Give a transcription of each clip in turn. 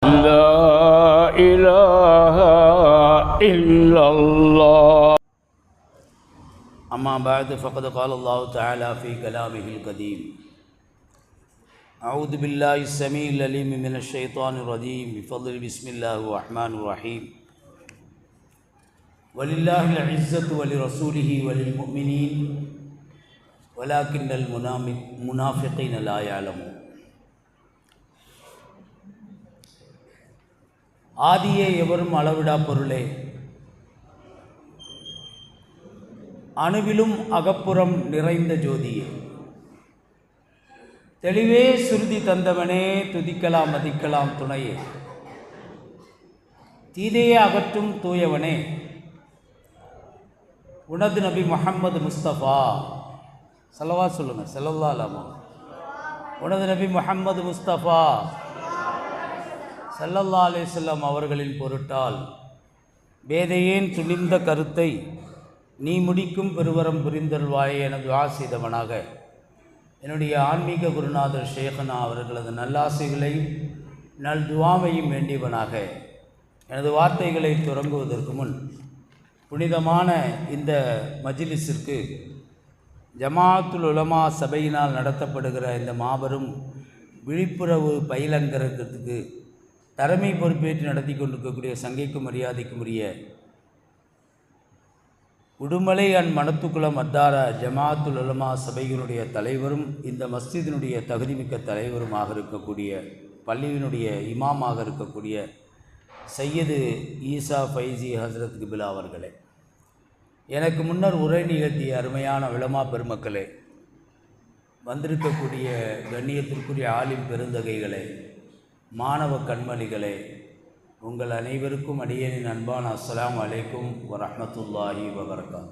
لا إله إلا الله. أما بعد فقد قال الله تعالى في كلامه القديم: أعوذ بالله السميع العليم من الشيطان الرجيم بفضل بسم الله الرحمن الرحيم. ولله العزة ولرسوله وللمؤمنين ولكن المنافقين لا يعلمون. ஆதியே எவரும் அளவிடா பொருளே, அணுவிலும் அகப்புறம் நிறைந்த ஜோதியே, தெளிவே சுருதி தந்தவனே, துதிக்கலாம் மதிக்கலாம் துணையே, தீதையே அகற்றும் தூயவனே, உனது நபி முஹம்மது முஸ்தபா ஸல்லல்லாஹு அலைஹி சொல்லுங்கள், ஸல்லல்லாஹு அலைஹி வஸல்லம், உனது நபி முஹம்மது முஸ்தபா ஸல்லல்லாஹு அலைஹி வஸல்லம் அவர்களின் பொருட்டால் வேதையேன் துணிந்த கருத்தை நீ முடிக்கும் பெருவரம் புரிந்தல்வாயே என துஆ செய்தவனாக என்னுடைய ஆன்மீக குருநாதர் ஷேഖனா அவர்களது நல்லாசைகளையும் நல் துஆவையும் வேண்டியவனாக எனது வார்த்தைகளை தொடங்குவதற்கு முன் புனிதமான இந்த மஜ்லிஸிற்கு ஜமாஅத்துல் உலமா சபையினால் நடத்தப்படுகிற இந்த மாபெரும் விழிப்புணர்வு பயிலரங்கத்துக்கு தலைமை பொறுப்பேற்று நடத்தி கொண்டிருக்கக்கூடிய சங்கைக்கும் மரியாதைக்கும் உரிய உடுமலை அண்ட் மணத்துக்குளம் அத்தார ஜமாஅத்துல் உலமா சபையினுடைய தலைவரும் இந்த மஸ்ஜிதினுடைய தகுதிமிக்க தலைவருமாக இருக்கக்கூடிய பள்ளியினுடைய இமாமாக இருக்கக்கூடிய சையது ஈசா ஃபைசி ஹசரத் கிபிலா அவர்களே, எனக்கு முன்னர் உரை நிகழ்த்திய அருமையான உலமா பெருமக்களே, வந்திருக்கக்கூடிய கண்ணியத்திற்குரிய ஆலிம் பெருந்தகைகளே, மாணவ கண்மணிகளே, உங்கள் அனைவருக்கும் அடியேனின் அன்பான அஸ்ஸலாமு அலைக்கும் வரஹ்மத்துல்லாஹி வபரகாத்துஹு.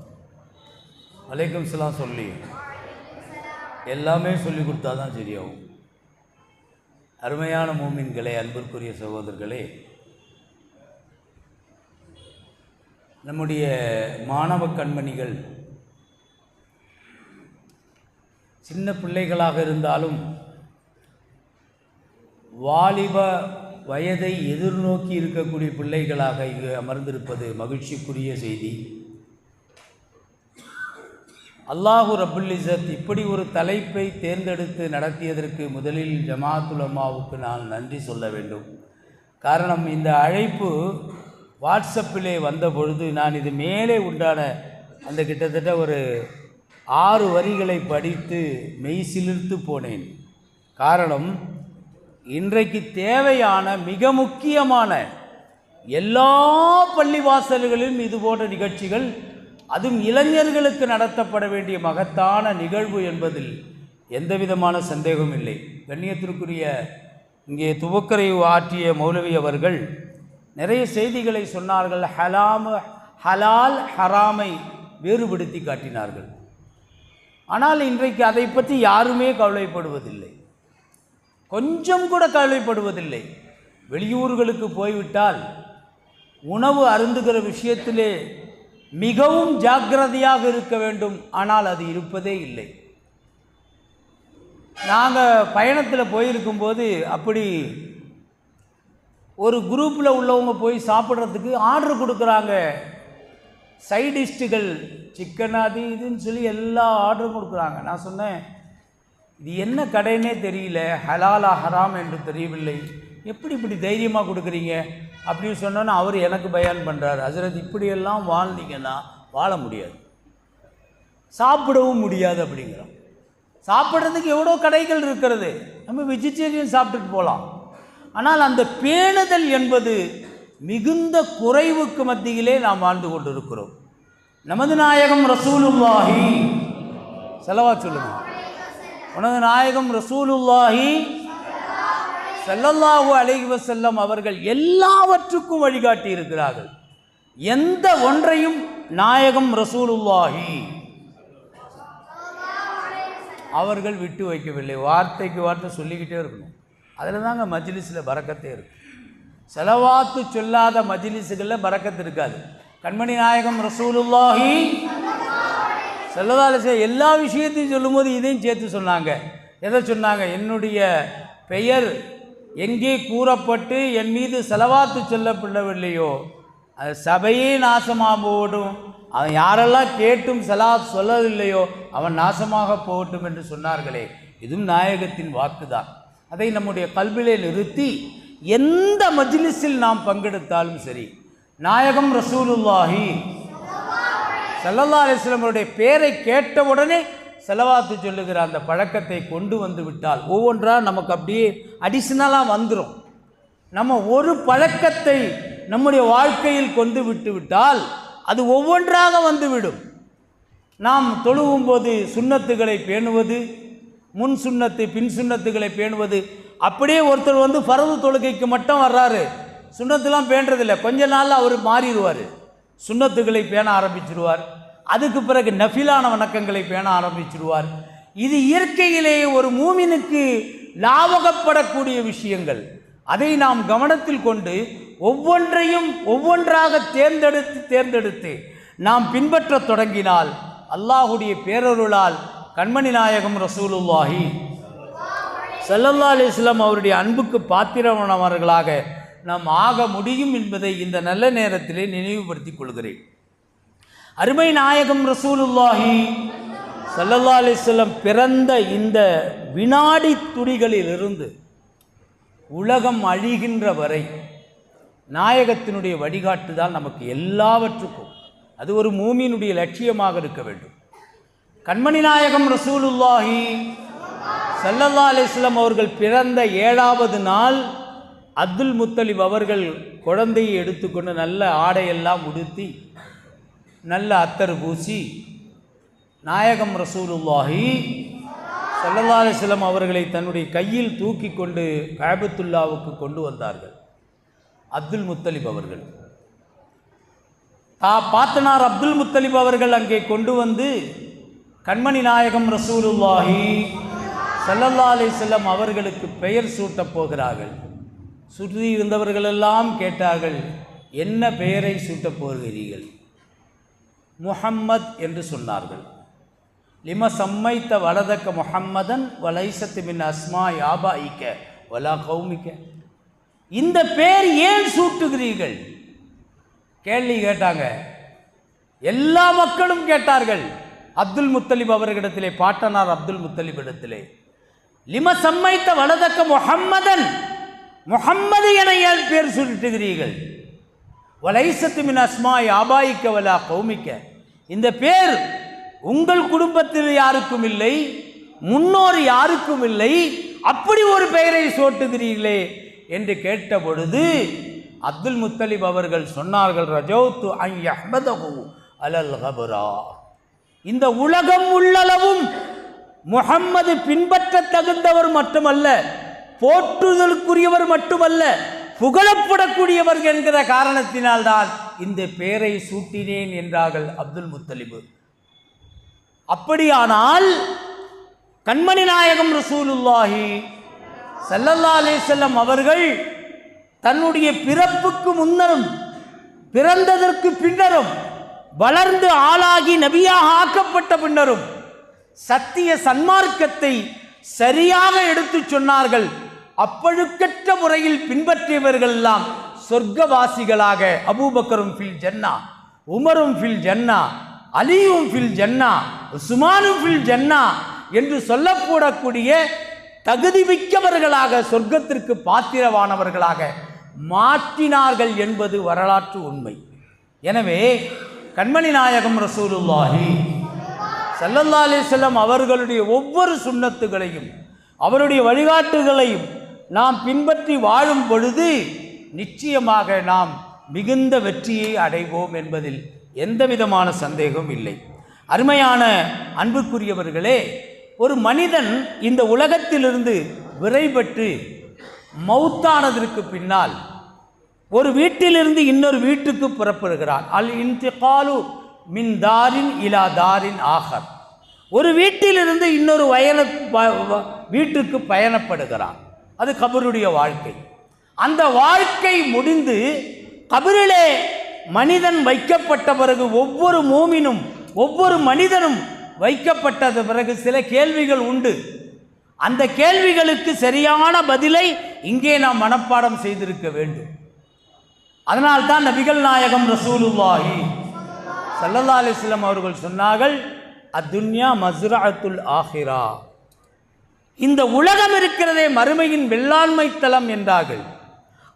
அலைக்கும் ஸலாம் சொல்லி எல்லாமே சொல்லி கொடுத்தா தான் சரியாகும். அருமையான மூமின்களே, அன்பிற்குரிய சகோதரர்களே, நம்முடைய மாணவ கண்மணிகள் சின்ன பிள்ளைகளாக இருந்தாலும் வாலிப வயதை எதிர்நோக்கி இருக்கக்கூடிய பிள்ளைகளாக இங்கு அமர்ந்திருப்பது மகிழ்ச்சிக்குரிய செய்தி. அல்லாஹு ரப்புல் இஸ்ஸத் இப்படி ஒரு தலைப்பை தேர்ந்தெடுத்து நடத்தியதற்கு முதலில் ஜமாஅத்துல் உலமாவுக்கு நான் நன்றி சொல்ல வேண்டும். காரணம், இந்த அழைப்பு வாட்ஸ்அப்பிலே வந்த பொழுது நான் இது மேலே உண்டான அந்த கிட்டத்தட்ட ஒரு 6 வரிகளை படித்து மெய் சிலிர்த்து போனேன். காரணம், இன்றைக்கு தேவையான மிக முக்கியமான எல்லா பள்ளிவாசல்களிலும் இது போன்ற நிகழ்ச்சிகள், அதுவும் இளைஞர்களுக்கு நடத்தப்பட வேண்டிய மகத்தான நிகழ்வு என்பதில் எந்த விதமான சந்தேகமும் இல்லை. கண்ணியத்திற்குரிய இங்கே துவக்கரை ஆற்றிய மௌலவி அவர்கள் நிறைய செய்திகளை சொன்னார்கள். ஹலால் ஹராமை வேறுபடுத்தி காட்டினார்கள். ஆனால் இன்றைக்கு அதை பற்றி யாருமே கவலைப்படுவதில்லை, கொஞ்சம் கூட கவலைப்படுவதில்லை. வெளியூர்களுக்கு போய்விட்டால் உணவு அருந்துகிற விஷயத்திலே மிகவும் ஜாக்கிரதையாக இருக்க வேண்டும். ஆனால் அது இருப்பதே இல்லை. நாங்கள் பயணத்தில் போயிருக்கும்போது அப்படி ஒரு குரூப்பில் உள்ளவங்க போய் சாப்பிட்றதுக்கு ஆர்டர் கொடுக்குறாங்க. சைடிஷ்டுகள், சிக்கன் அது இதுன்னு சொல்லி எல்லா ஆர்டரும் கொடுக்குறாங்க. நான் சொன்னேன், இது என்ன கடைன்னே தெரியல, ஹலாலா ஹராம் என்று தெரியவில்லை, எப்படி இப்படி தைரியமாக கொடுக்குறீங்க அப்படின்னு சொன்னோன்னா அவர் எனக்கு பயான் பண்ணுறார், ஹசரத் இப்படியெல்லாம் வாழ்ந்தீங்கன்னா வாழ முடியாது, சாப்பிடவும் முடியாது அப்படிங்கிறோம். சாப்பிட்றதுக்கு எவ்வளோ கடைகள் இருக்கிறது, நம்ம வெஜிடேரியன் சாப்பிட்டுட்டு போகலாம். ஆனால் அந்த பேணுதல் என்பது மிகுந்த குறைவுக்கு மத்தியிலே நாம் வாழ்ந்து கொண்டிருக்கிறோம். நமது நாயகம் ரசூலுல்லாஹி ஸல்லல்லாஹு சொல்லுங்க, உனது நாயகம் ரசூலுல்லாஹி ஸல்லல்லாஹு அலைஹி வஸல்லம் அவர்கள் எல்லாவற்றுக்கும் வழிகாட்டி இருக்கிறார்கள். எந்த ஒன்றையும் நாயகம் ரசூலுல்லாஹி அவர்கள் விட்டு வைக்கவில்லை. வார்த்தைக்கு வார்த்தை சொல்லிக்கிட்டே இருக்கணும். அதில் தாங்க மஜ்லிஸில் பரக்கத்தே இருக்கு. செலவாத்து சொல்லாத மஜ்லிஸுகளில் பரக்கத்து இருக்காது. கண்மணி நாயகம் ரசூலுல்லாஹி ஸல்லல்லாஹு அலைஹி வஸல்லம் எல்லா விஷயத்தையும் சொல்லும்போது இதையும் சேர்த்து சொன்னாங்க. எதை சொன்னாங்க? என்னுடைய பெயர் எங்கே கூறப்பட்டு என் மீது செலவாத்து சொல்லப்படவில்லையோ அது சபையே நாசமாக போகட்டும், அவன் யாரெல்லாம் கேட்டும் சலாத் சொல்லவில்லையோ அவன் நாசமாக போகட்டும் என்று சொன்னார்களே, இதுவும் நாயகத்தின் வாக்குதான். அதை நம்முடைய கல்விலே நிறுத்தி எந்த மஜ்லிஸில் நாம் பங்கெடுத்தாலும் சரி, நாயகம் ரசூலுல்லாஹி ஸல்லல்லாஹு அலைஹி வஸல்லம் அவருடைய பேரை கேட்டவுடனே செலவாத்து சொல்லுகிற அந்த பழக்கத்தை கொண்டு வந்து விட்டால் ஒவ்வொன்றாக நமக்கு அப்படியே அடிஷனலாக வந்துடும். நம்ம ஒரு பழக்கத்தை நம்முடைய வாழ்க்கையில் கொண்டு விட்டு விட்டால் அது ஒவ்வொன்றாக வந்துவிடும். நாம் தொழுவும் போது சுன்னத்துகளை பேணுவது, முன் சுன்னத்து பின் சுன்னத்துகளை பேணுவது. அப்படியே ஒருத்தர் வந்து ஃபர்து தொழுகைக்கு மட்டும் வர்றாரு, சுன்னத்துலாம் பேணுறதில்லை, கொஞ்ச நாளில் அவர் மாறிடுவார், சுன்னத்துகளை பேண ஆரம்பிச்சிடுவார். அதுக்கு பிறகு நஃபிலான வணக்கங்களை பேண ஆரம்பிச்சிடுவார். இது இயற்கையிலேயே ஒரு மூமினுக்கு லாபகப்படக்கூடிய விஷயங்கள். அதை நாம் கவனத்தில் கொண்டு ஒவ்வொன்றையும் ஒவ்வொன்றாக தேர்ந்தெடுத்து நாம் பின்பற்றத் தொடங்கினால் அல்லாஹுடைய பேரருளால் கண்மணி நாயகம் ரசூலுல்லாஹி ஸல்லல்லாஹு அலைஹி வஸல்லம் அவருடைய அன்புக்கு பாத்திரமானவர்களாக நாம் ஆக முடியும் என்பதை இந்த நல்ல நேரத்திலே நினைவுபடுத்திக் கொள்கிறேன். அருமை நாயகம் ரசூலுல்லாஹி ஸல்லல்லாஹு அலைஹி வஸல்லம் பிறந்த இந்த வினாடி துளிகளிலிருந்து உலகம் அழிகின்ற வரை நாயகத்தினுடைய வழிகாட்டுதான் நமக்கு எல்லாவற்றுக்கும். அது ஒரு மூமினுடைய லட்சியமாக இருக்க வேண்டும். கண்மணி நாயகம் ரசூலுல்லாஹி ஸல்லல்லாஹு அலைஹி வஸல்லம் அவர்கள் பிறந்த 7வது நாள் அப்துல் முத்தலிப் அவர்கள் குழந்தையை எடுத்துக்கொண்டு நல்ல ஆடையெல்லாம் உடுத்தி நல்ல அத்தர் பூசி நாயகம் ரசூலுல்லாஹி ஸல்லல்லாஹு அலைஹி வஸல்லம் அவர்களை தன்னுடைய கையில் தூக்கி கொண்டு கஅபத்துல்லாவுக்கு கொண்டு வந்தார்கள். அப்துல் முத்தலிப் அவர்கள் பாத்தனார் அப்துல் முத்தலிப் அவர்கள் அங்கே கொண்டு வந்து கண்மணி நாயகம் ரசூலுல்லாஹி ஸல்லல்லாஹு அலைஹி வஸல்லம் அவர்களுக்கு பெயர் சூட்டப் போகிறார்கள். சுற்றி இருந்தவர்களெல்லாம் கேட்டார்கள், என்ன பெயரை சூட்டப் போகிறீர்கள்? முஹம்மத் என்று சொன்னார்கள். லிம சம்மைத்த வலதக்க முஹம்மதன் வலைசத்து மின் அஸ்மா யாபாயிக்க வலா கௌமிக்க, இந்த பேர் ஏன் சூட்டுகிறீர்கள்? கேள்வி கேட்டாங்க. எல்லா மக்களும் கேட்டார்கள். அப்துல் முத்தலிப் அவர்களிடத்திலே, பாட்டனார் அப்துல் முத்தலிப் இடத்திலே, லிம சம்மைத்த வலதக்க முஹம்மதன், முஹம்மது என ஏன் பேர் சூட்டுகிறீர்கள்? வலைசத்து மின் அஸ்மா யாபாயிக்க வலா கௌமிக்க, இந்த பேர் உங்கள் குடும்பத்தில் யாருக்கும் இல்லை, முன்னோர் யாருக்கும் இல்லை, அப்படி ஒரு பெயரை சூட்டுகிறீர்களே என்று கேட்ட பொழுது அப்துல் முத்தலிப் அவர்கள் சொன்னார்கள், ரஜௌத்து அன் யஹ்மதஹு அலல் கபரா, இந்த உலகம் உள்ளளவும் முஹம்மது பின்பற்ற தகுந்தவர் மட்டுமல்ல, போற்றுதலுக்குரியவர் மட்டுமல்ல, புகழப்படக்கூடியவர் என்கிற காரணத்தினால்தான் இந்த பெயரை சூட்டினேன் என்றார்கள் அப்துல் முத்தலிப். அப்படியானால் கண்மணி நாயகம் ரசூலுல்லாஹி ஸல்லல்லாஹு அலைஹி வஸல்லம் அவர்கள் தன்னுடைய பிறப்புக்கு முன்னரும் பிறந்ததற்கு பின்னரும் வளர்ந்து ஆளாகி நபியாக ஆக்கப்பட்ட பின்னரும் சத்திய சன்மார்க்கத்தை சரியாக எடுத்து சொன்னார்கள். அப்பழுக்கற்ற முறையில் பின்பற்றியவர்கள் எல்லாம் சொர்க்கவாசிகளாக, அபூபக்கரும் ஃபில் ஜன்னா, உமரும் ஃபில் ஜன்னா, அலியும் ஃபில் ஜன்னா, உஸ்மானும் ஃபில் ஜன்னா என்று சொல்லக்கூடக்கூடிய தகுதி மிக்கவர்களாக, சொர்க்கத்திற்கு பாத்திரவானவர்களாக மாற்றினார்கள் என்பது வரலாற்று உண்மை. எனவே கண்மணி நாயகம் ரசூலுல்லாஹி ஸல்லல்லாஹு அலைஹி வஸல்லம் அவர்களுடைய ஒவ்வொரு சுன்னத்துகளையும் அவருடைய வழிகாட்டுகளையும் நாம் பின்பற்றி வாழும் பொழுது நிச்சயமாக நாம் மிகுந்த வெற்றியை அடைவோம் என்பதில் எந்த விதமான சந்தேகமும் இல்லை. அருமையான அன்புக்குரியவர்களே, ஒரு மனிதன் இந்த உலகத்திலிருந்து விரைபெற்று மௌத்தானதற்கு பின்னால் ஒரு வீட்டிலிருந்து இன்னொரு வீட்டுக்கு புறப்படுகிறான். அல் இன்திகாலு மின் தாரின் இலா தாரின் ஆகர், ஒரு வீட்டிலிருந்து இன்னொரு வீட்டுக்கு பயணப்படுகிறான். அது கபருடைய வாழ்க்கை. அந்த வாழ்க்கை முடிந்து கபரிலே மனிதன் வைக்கப்பட்ட பிறகு ஒவ்வொரு மூமினும் ஒவ்வொரு மனிதனும் வைக்கப்பட்டது பிறகு சில கேள்விகள் உண்டு. அந்த கேள்விகளுக்கு சரியான பதிலை இங்கே நாம் மனப்பாடம் செய்திருக்க வேண்டும். அதனால்தான் நபிகள் நாயகம் ரசூலுல்லாஹி ஸல்லல்லாஹு அலைஹி வஸல்லம் அவர்கள் சொன்னார்கள், அத்துன்யா மஸ்ரஅத்துல் ஆஹிரா, இந்த உலகம் இருக்கிறதே மறுமையின் வெள்ளாண்மை தளம் என்றார்கள்.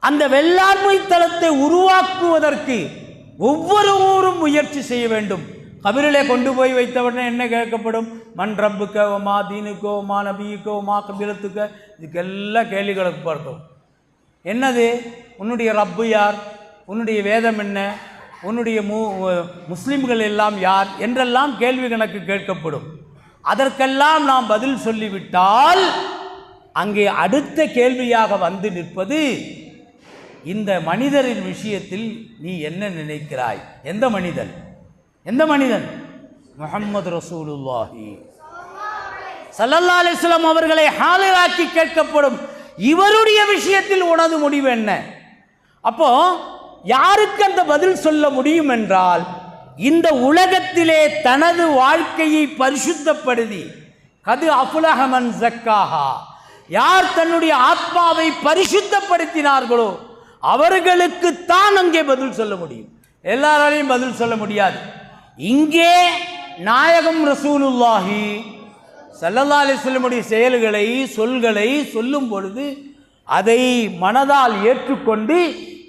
அந்த வெள்ளாண்மை தளத்தை உருவாக்குவதற்கு ஒவ்வொருவரும் முயற்சி செய்ய வேண்டும். கபிரிலே கொண்டு போய் வைத்தவுடனே என்ன கேட்கப்படும்? மண் ரப்புக்க ஒமா தீனுக்கோ ஒமா நபியுக்கோ ஒமா கபிலத்துக்க, இதுக்கெல்லாம் கேள்விகளுக்கு பார்த்தோம். என்னது? உன்னுடைய ரப்பு யார்? உன்னுடைய வேதம் என்ன? உன்னுடைய முஸ்லிம்கள் எல்லாம் யார் என்றெல்லாம் கேள்வி கணக்கு கேட்கப்படும். அதற்கெல்லாம் நாம் பதில் சொல்லிவிட்டால் அங்கே அடுத்த கேள்வியாக வந்து நிற்பது, இந்த மனிதரின் விஷயத்தில் நீ என்ன நினைக்கிறாய்? எந்த மனிதன்? எந்த மனிதன்? முஹம்மது ரசூலுல்லாஹி ஸல்லல்லாஹு அலைஹி வஸல்லம் அவர்களை ஹாலிராக்கி கேட்கப்படும். இவருடைய விஷயத்தில் உனது முடிவு என்ன? அப்போ யாருக்கு அந்த பதில் சொல்ல முடியும் என்றால், இந்த உலகத்திலே தனது வாழ்க்கையை பரிசுத்தப்படுத்தி கது அஃப்லஹ மன் ஸக்காஹா, யார் தன்னுடைய ஆத்மாவை பரிசுத்தப்படுத்தினார்களோ அவர்களுக்கு தான் அங்கே பதில் சொல்ல முடியும். எல்லாராலையும் பதில் சொல்ல முடியாது. இங்கே நாயகம் ரசூலுல்லாஹி ஸல்லல்லாஹு அலைஹி வஸல்லம் செயல்களை சொல்களை சொல்லும் பொழுது அதை மனதால் ஏற்றுக்கொண்டு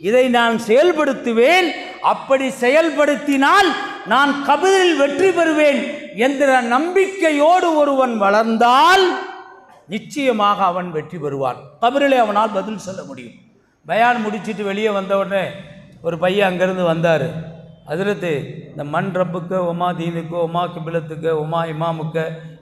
இதை நான் செயல்படுத்துவேன், அப்படி செயல்படுத்தினால் நான் கபரில் வெற்றி பெறுவேன் என்ற நம்பிக்கையோடு ஒருவன் வளர்ந்தால் நிச்சயமாக அவன் வெற்றி பெறுவான். கபரிலே அவனால் பதில் சொல்ல முடியும். பயான் முடிச்சுட்டு வெளியே வந்தவுடனே ஒரு பையன் அங்கேருந்து வந்தார். ஹஜ்ரத்து, இந்த மண் ரப்புக்கு ஒமா தீனுக்கு ஒமா கிபிலத்துக்கு ஒமா இமாமுக்க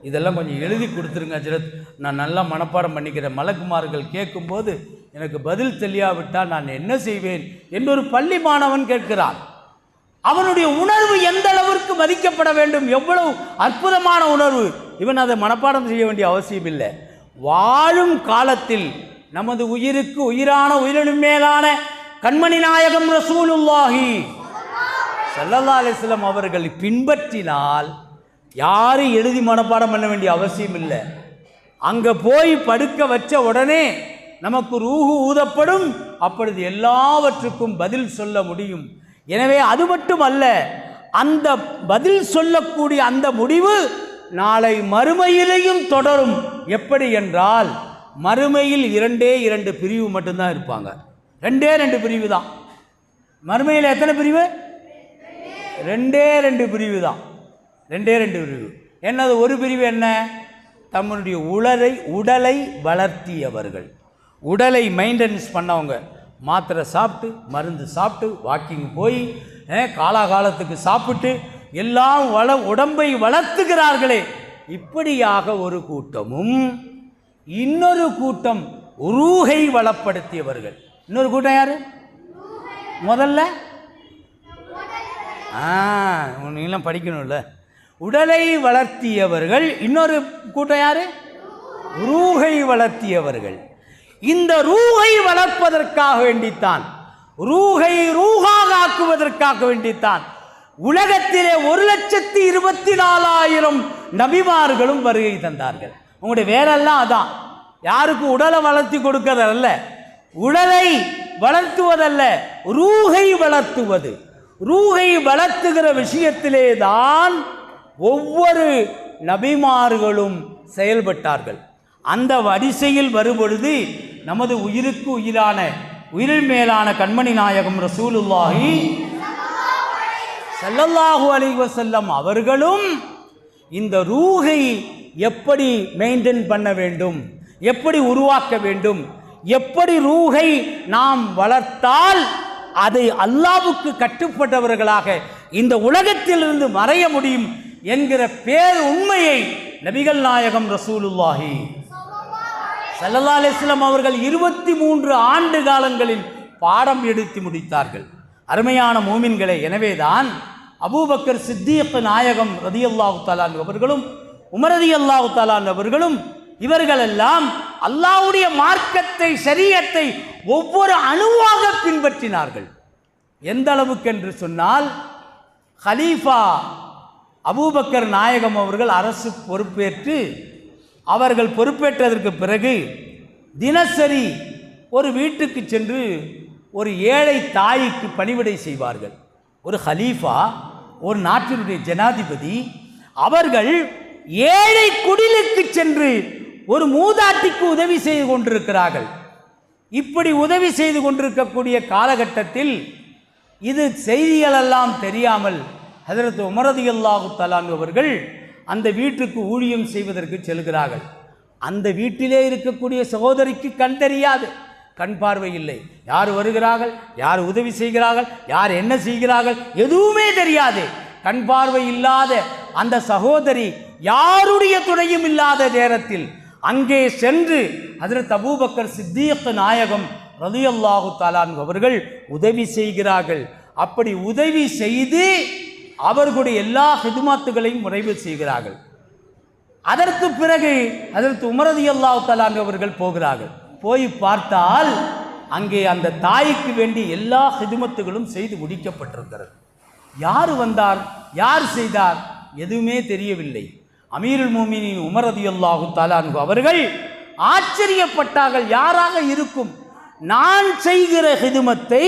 இதெல்லாம் கொஞ்சம் எழுதி கொடுத்துருங்க ஹஜ்ரத், நான் நல்லா மனப்பாடம் பண்ணிக்கிறேன். மலக்குமார்கள் கேட்கும்போது எனக்கு பதில் தெரியாவிட்டால் நான் என்ன செய்வேன் என்று ஒரு பள்ளி மாணவன் கேட்கிறான். அவனுடைய உணர்வு எந்த அளவிற்கு மதிக்கப்பட வேண்டும், எவ்வளவு அற்புதமான உணர்வு! இவன் அதை மனப்பாடம் செய்ய வேண்டிய அவசியம் இல்லை. வாழும் காலத்தில் நமது உயிருக்கு உயிரான உயிரினும் மேலான கண்மணி நாயகம் ரசூலுல்லாஹி ஸல்லல்லாஹு அலைஹி வஸல்லம் அவர்களை பின்பற்றினால் யாரும் எழுதி மனப்பாடம் பண்ண வேண்டிய அவசியம் இல்லை. அங்கே போய் படுக்க வச்ச உடனே நமக்கு ரூஹு ஊதப்படும். அப்பொழுது எல்லாவற்றுக்கும் பதில் சொல்ல முடியும். எனவே அது மட்டுமல்ல, அந்த பதில் சொல்லக்கூடிய அந்த முடிவு நாளை மறுமையிலையும் தொடரும். எப்படி என்றால், மறுமையில் 2 பிரிவு மட்டும்தான் இருப்பாங்க. 2 பிரிவு தான். மறுமையில் எத்தனை பிரிவு? 2 பிரிவு தான். 2 பிரிவு. என்னது? ஒரு பிரிவு என்ன? தம்முடைய உடலை வளர்த்தியவர்கள், உடலை மெயின்டெனன்ஸ் பண்ணவங்க, மாத்திரை சாப்பிட்டு மருந்து சாப்பிட்டு வாக்கிங் போய் காலாகாலத்துக்கு சாப்பிட்டு எல்லாம் உடம்பை வளர்த்துகிறார்களே, இப்படியாக ஒரு கூட்டமும், இன்னொரு கூட்டம் ரூஹை வளப்படுத்தியவர்கள். இன்னொரு கூட்டம் யாரு? முதல்ல நீங்களாம் படிக்கணும்ல. உடலை வளர்த்தியவர்கள். இன்னொரு கூட்டம் யாரு? ரூஹை வளர்த்தியவர்கள். இந்த ரூஹை வளர்ப்பதற்காக வேண்டித்தான், ரூஹை ரூஹாக ஆக்குவதற்காக வேண்டித்தான் உலகத்திலே 1,24,000 நபிமார்களும் வருகை தந்தார்கள். உங்களுடைய வேலையெல்லாம் அதான். யாருக்கும் உடலை வளர்த்தி கொடுக்கறதல்ல, உடலை வளர்த்துவதல்ல, ரூஹை வளர்த்துவது. ரூஹை வளர்த்துகிற விஷயத்திலே தான் ஒவ்வொரு நபிமார்களும் செயல்பட்டார்கள். அந்த வரிசையில் வரும்பொழுது நமது உயிருக்கு உயிரான உயிரில் மேலான கண்மணி நாயகம் ரசூலுல்லாஹி ஸல்லல்லாஹு அலைஹி வஸல்லம் அவர்களும் இந்த ரூஹை எப்படி மெயின்டைன் பண்ண வேண்டும், எப்படி உருவாக்க வேண்டும், எப்படி ரூஹை நாம் வளர்த்தால் அதை அல்லாஹ்வுக்கு கட்டுப்பட்டவர்களாக இந்த உலகத்திலிருந்து மறைய முடியும் என்கிற பேர் உண்மையை நபிகள் நாயகம் ரசூலுல்லாஹி ஸல்லல்லாஹு அலைஹி வஸல்லம் அவர்கள் 23 ஆண்டு காலங்களில் பாடம் எடுத்து முடித்தார்கள். அருமையான மூமின்களே, எனவேதான் அபூபக்கர் சித்தீக் நாயகம் ரலியல்லாஹு தஆலா அவர்களும் உமர் ரலியல்லாஹு தஆலா அவர்களும் இவர்களெல்லாம் அல்லாஹ்வுடைய மார்க்கத்தை, ஷரியத்தை ஒவ்வொரு அணுவாக பின்பற்றினார்கள். எந்த அளவுக்கு என்று சொன்னால், ஹலீஃபா அபூபக்கர் நாயகம் அவர்கள் அரசு பொறுப்பேற்று அவர்கள் பொறுப்பேற்றதற்கு பிறகு தினசரி ஒரு வீட்டுக்கு சென்று ஒரு ஏழை தாய்க்கு பணிவிடை செய்வார்கள். ஒரு ஹலீஃபா, ஒரு நாட்டினுடைய ஜனாதிபதி, அவர்கள் ஏழை குடிலுக்கு சென்று ஒரு மூதாட்டிக்கு உதவி செய்து கொண்டிருக்கிறார்கள். இப்படி உதவி செய்து கொண்டிருக்கக்கூடிய காலகட்டத்தில் இது செய்திகளெல்லாம் தெரியாமல் ஹஜ்ரத் உமர் ரலியல்லாஹு தஆலா அன்ஹு அவர்கள் அந்த வீட்டுக்கு ஊழியம் செய்வதற்கு செல்கிறார்கள். அந்த வீட்டிலே இருக்கக்கூடிய சகோதரிக்கு கண் தெரியாது, கண் பார்வை இல்லை. யார் வருகிறார்கள், யார் உதவி செய்கிறார்கள், யார் என்ன செய்கிறார்கள், எதுவுமே தெரியாது. கண் பார்வை இல்லாத அந்த சகோதரி யாருடைய துணையும் இல்லாத நேரத்தில் அங்கே சென்று ஹஜ்ரத் அபூபக்கர் சித்தீக் நாயகம் ரலியல்லாஹு தஆலா அன்ஹு அவர்கள் உதவி செய்கிறார்கள். அப்படி உதவி செய்து அவர்களுடைய எல்லா ஹிதுமத்துகளையும் நிறைவு செய்கிறார்கள். அதற்கு பிறகு ஹஜ்ரத் உமர் ரலியல்லாஹு தஆலா அன்ஹு அவர்கள் போகிறார்கள். போய் பார்த்தால் அங்கே அந்த தாய்க்கு வேண்டி எல்லா ஹிதுமத்துகளும் செய்து முடிக்கப்பட்டிருக்கிறது. யார் வந்தார், யார் செய்தார், எதுவுமே தெரியவில்லை. அமீருல் மோமினின் உமர் ரலியல்லாஹு தஆலா அன்ஹு அவர்கள் ஆச்சரியப்பட்டார்கள். யாராக இருக்கும், நான் செய்கிற ஹிதுமத்தை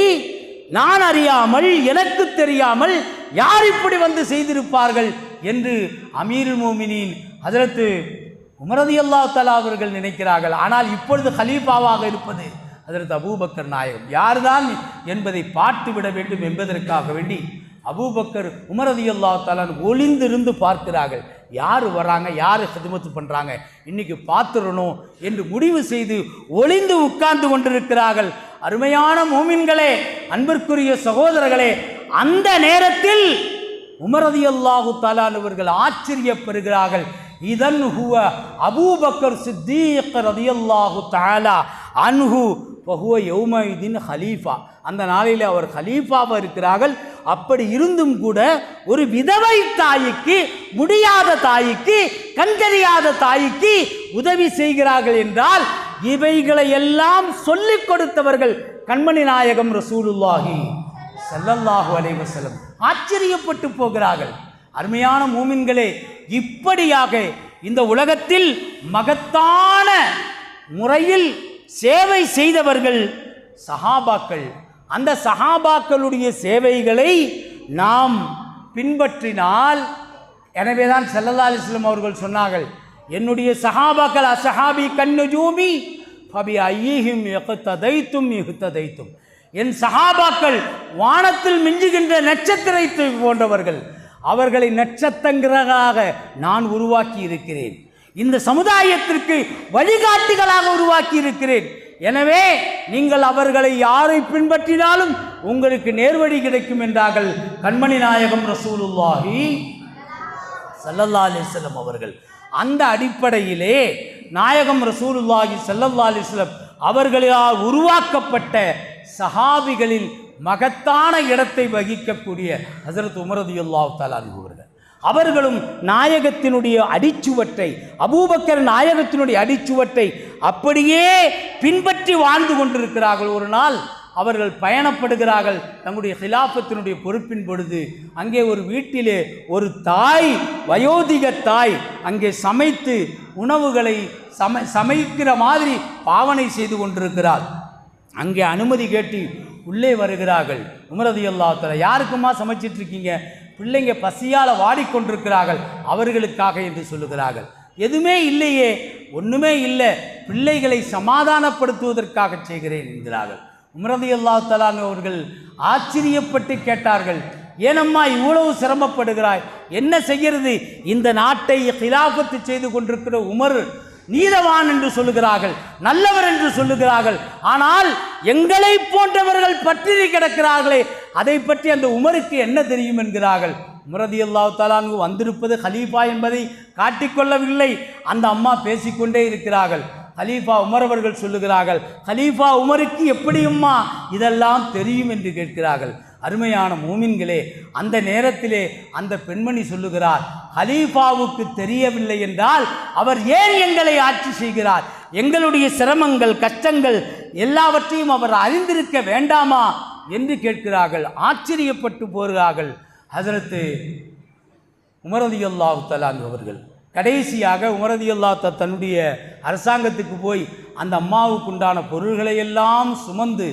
நான் அறியாமல், எனக்கு தெரியாமல் யார் இப்படி வந்து செய்திருப்பார்கள் என்று அமீருல் மோமினின் ஹஜ்ரத் உமர் ரலியல்லாஹு தஆலா அவர்கள் நினைக்கிறார்கள். ஆனால் இப்பொழுது கலீஃபாவாக இருப்பது ஹஜ்ரத் அபூபக்கர் நாயகம். யார்தான் என்பதை பார்த்துவிட வேண்டும் என்பதற்காக வேண்டி அபூபக்கர் உமர் ரலியல்லாஹு தஆலா ஒளிந்திருந்து பார்க்கிறார்கள். யார் வர்றாங்க, யார் ஹிதுமத்து பண்ணுறாங்க, இன்னைக்கு பார்த்துடணும் என்று முடிவு செய்து ஒளிந்து உட்கார்ந்து கொண்டிருக்கிறார்கள். அருமையான மோமின்களே, அன்பிற்குரிய சகோதரர்களே, அந்த நேரத்தில் உமர் ரலியல்லாஹு தஆலா அவர்கள் ஆச்சரியப்படுகிறார்கள். இதன் ஹுவ அபூபக்கர் சித்தீக் ரலியல்லாஹு தஆலா அன்ஹு ஃபஹுவ யௌமைதின் ஹலீஃபா. அந்த நாளில் அவர் ஹலீஃபாவாக இருக்கிறார்கள். அப்படி இருந்தும் கூட ஒரு விதவை தாய்க்கு, முடியாத தாய்க்கு, கண்கறியாத தாய்க்கு உதவி செய்கிறார்கள் என்றால் இவைகளை எல்லாம் சொல்லிக் கொடுத்தவர்கள் கண்மணி நாயகம் ரசூலுல்லாஹி ஸல்லல்லாஹு அலைஹி வஸல்லம். ஆச்சரியப்பட்டு போகிறார்கள். அருமையான மூமின்களே, இப்படியாக இந்த உலகத்தில் மகத்தான முறையில் சேவை செய்தவர்கள் சஹாபாக்கள். அந்த சஹாபாக்களுடைய சேவைகளை நாம் பின்பற்றினால், எனவேதான் ஸல்லல்லாஹு அலைஹி வஸல்லம் அவர்கள் சொன்னார்கள், என்னுடைய சஹாபாக்கள் அஸ்ஹாபி கன்னுஜூமி ஃபபி ஐயிஹிம் இக்ததைத்தும் இஹ்ததைத்தும். என் சஹாபாக்கள் வானத்தில் மிஞ்சுகின்ற நட்சத்திரத்தை போன்றவர்கள். அவர்களை நட்சத்திரங்களாக நான் உருவாக்கி இருக்கிறேன். இந்த சமுதாயத்திற்கு வழிகாட்டிகளாக உருவாக்கி இருக்கிறேன். எனவே நீங்கள் அவர்களை யாரை பின்பற்றினாலும் உங்களுக்கு நேர்வழி கிடைக்கும் என்றார்கள் கண்மணி நாயகம் ரசூலுல்லாஹி ஸல்லல்லாஹு அலைஹி வஸல்லம் அவர்கள். அந்த அடிப்படையிலே நாயகம் ரசூலுல்லாஹி ஸல்லல்லாஹு அலைஹி வஸல்லம் அவர்களால் உருவாக்கப்பட்ட சஹாபிகளில் மகத்தான இடத்தை வகிக்கக்கூடிய ஹஜ்ரத் உமர் ரலியல்லாஹு தஆலா அன்ஹு அவர்கள். அவர்களும் நாயகத்தினுடைய அடிச்சுவற்றை, அபூபக்கர் நாயகத்தினுடைய அடிச்சுவற்றை அப்படியே பின்பற்றி வாழ்ந்து கொண்டிருக்கிறார்கள். ஒரு நாள் அவர்கள் பயணப்படுகிறார்கள் தங்களுடைய ஹிலாஃபத்தினுடைய பொறுப்பின் பொழுது. அங்கே ஒரு வீட்டிலே ஒரு தாய், வயோதிக தாய் அங்கே சமைத்து உணவுகளை சமைக்கிற மாதிரி பாவனை செய்து கொண்டிருக்கிறார். அங்கே அனுமதி கேட்டு உள்ளே வருகிறார்கள். உமர் ரலியல்லாஹு தஆலா, யாருக்குமா சமைச்சிட்டு இருக்கீங்க? பிள்ளைங்க பசியால் வாடிக்கொண்டிருக்கிறார்கள், அவர்களுக்காக என்று சொல்லுகிறார்கள். எதுவுமே இல்லையே, ஒன்றுமே இல்லை, பிள்ளைகளை சமாதானப்படுத்துவதற்காக செய்கிறேன் என்கிறார்கள். உமர் ரலியல்லாஹு தஆலா அவர்கள் ஆச்சரியப்பட்டு கேட்டார்கள், ஏனம்மா இவ்வளவு சிரமப்படுகிறாய், என்ன செய்கிறது? இந்த நாட்டை கிலாஃபத்து செய்து கொண்டிருக்கிற உமர் நீதவான் என்று சொல்லுகிறார்கள், நல்லவர் என்று சொல்லுகிறார்கள். ஆனால் எங்களை போன்றவர்கள் பட்டினி கிடக்கிறார்களே, அதை பற்றி அந்த உமருக்கு என்ன தெரியும் என்கிறார்கள். உமர் ரலியல்லாஹு தஆலா அன்ஹு வந்திருப்பது ஹலீஃபா என்பதை காட்டிக்கொள்ளவில்லை. அந்த அம்மா பேசிக்கொண்டே இருக்கிறார்கள். ஹலீஃபா உமர் அவர்கள் சொல்லுகிறார்கள், ஹலீஃபா உமருக்கு எப்படியும்மா இதெல்லாம் தெரியும் என்று கேட்கிறார்கள். அருமையான மூமின்களே, அந்த நேரத்திலே அந்த பெண்மணி சொல்லுகிறார், ஹலீஃபாவுக்கு தெரியவில்லை என்றால் அவர் ஏன் எங்களை ஆட்சி செய்கிறார்? எங்களுடைய சிரமங்கள், கஷ்டங்கள் எல்லாவற்றையும் அவர் அறிந்திருக்க வேண்டாமா என்று கேட்கிறார்கள். ஆச்சரியப்பட்டு போகிறார்கள். ஹஜ்ரத் உமர் ரலியல்லாஹு தஆலா அவர்கள் கடைசியாக உமர் ரலியல்லாஹு தன்னுடைய அரசாங்கத்துக்கு போய் அந்த அம்மாவுக்கு உண்டான பொருள்களை எல்லாம் சுமந்து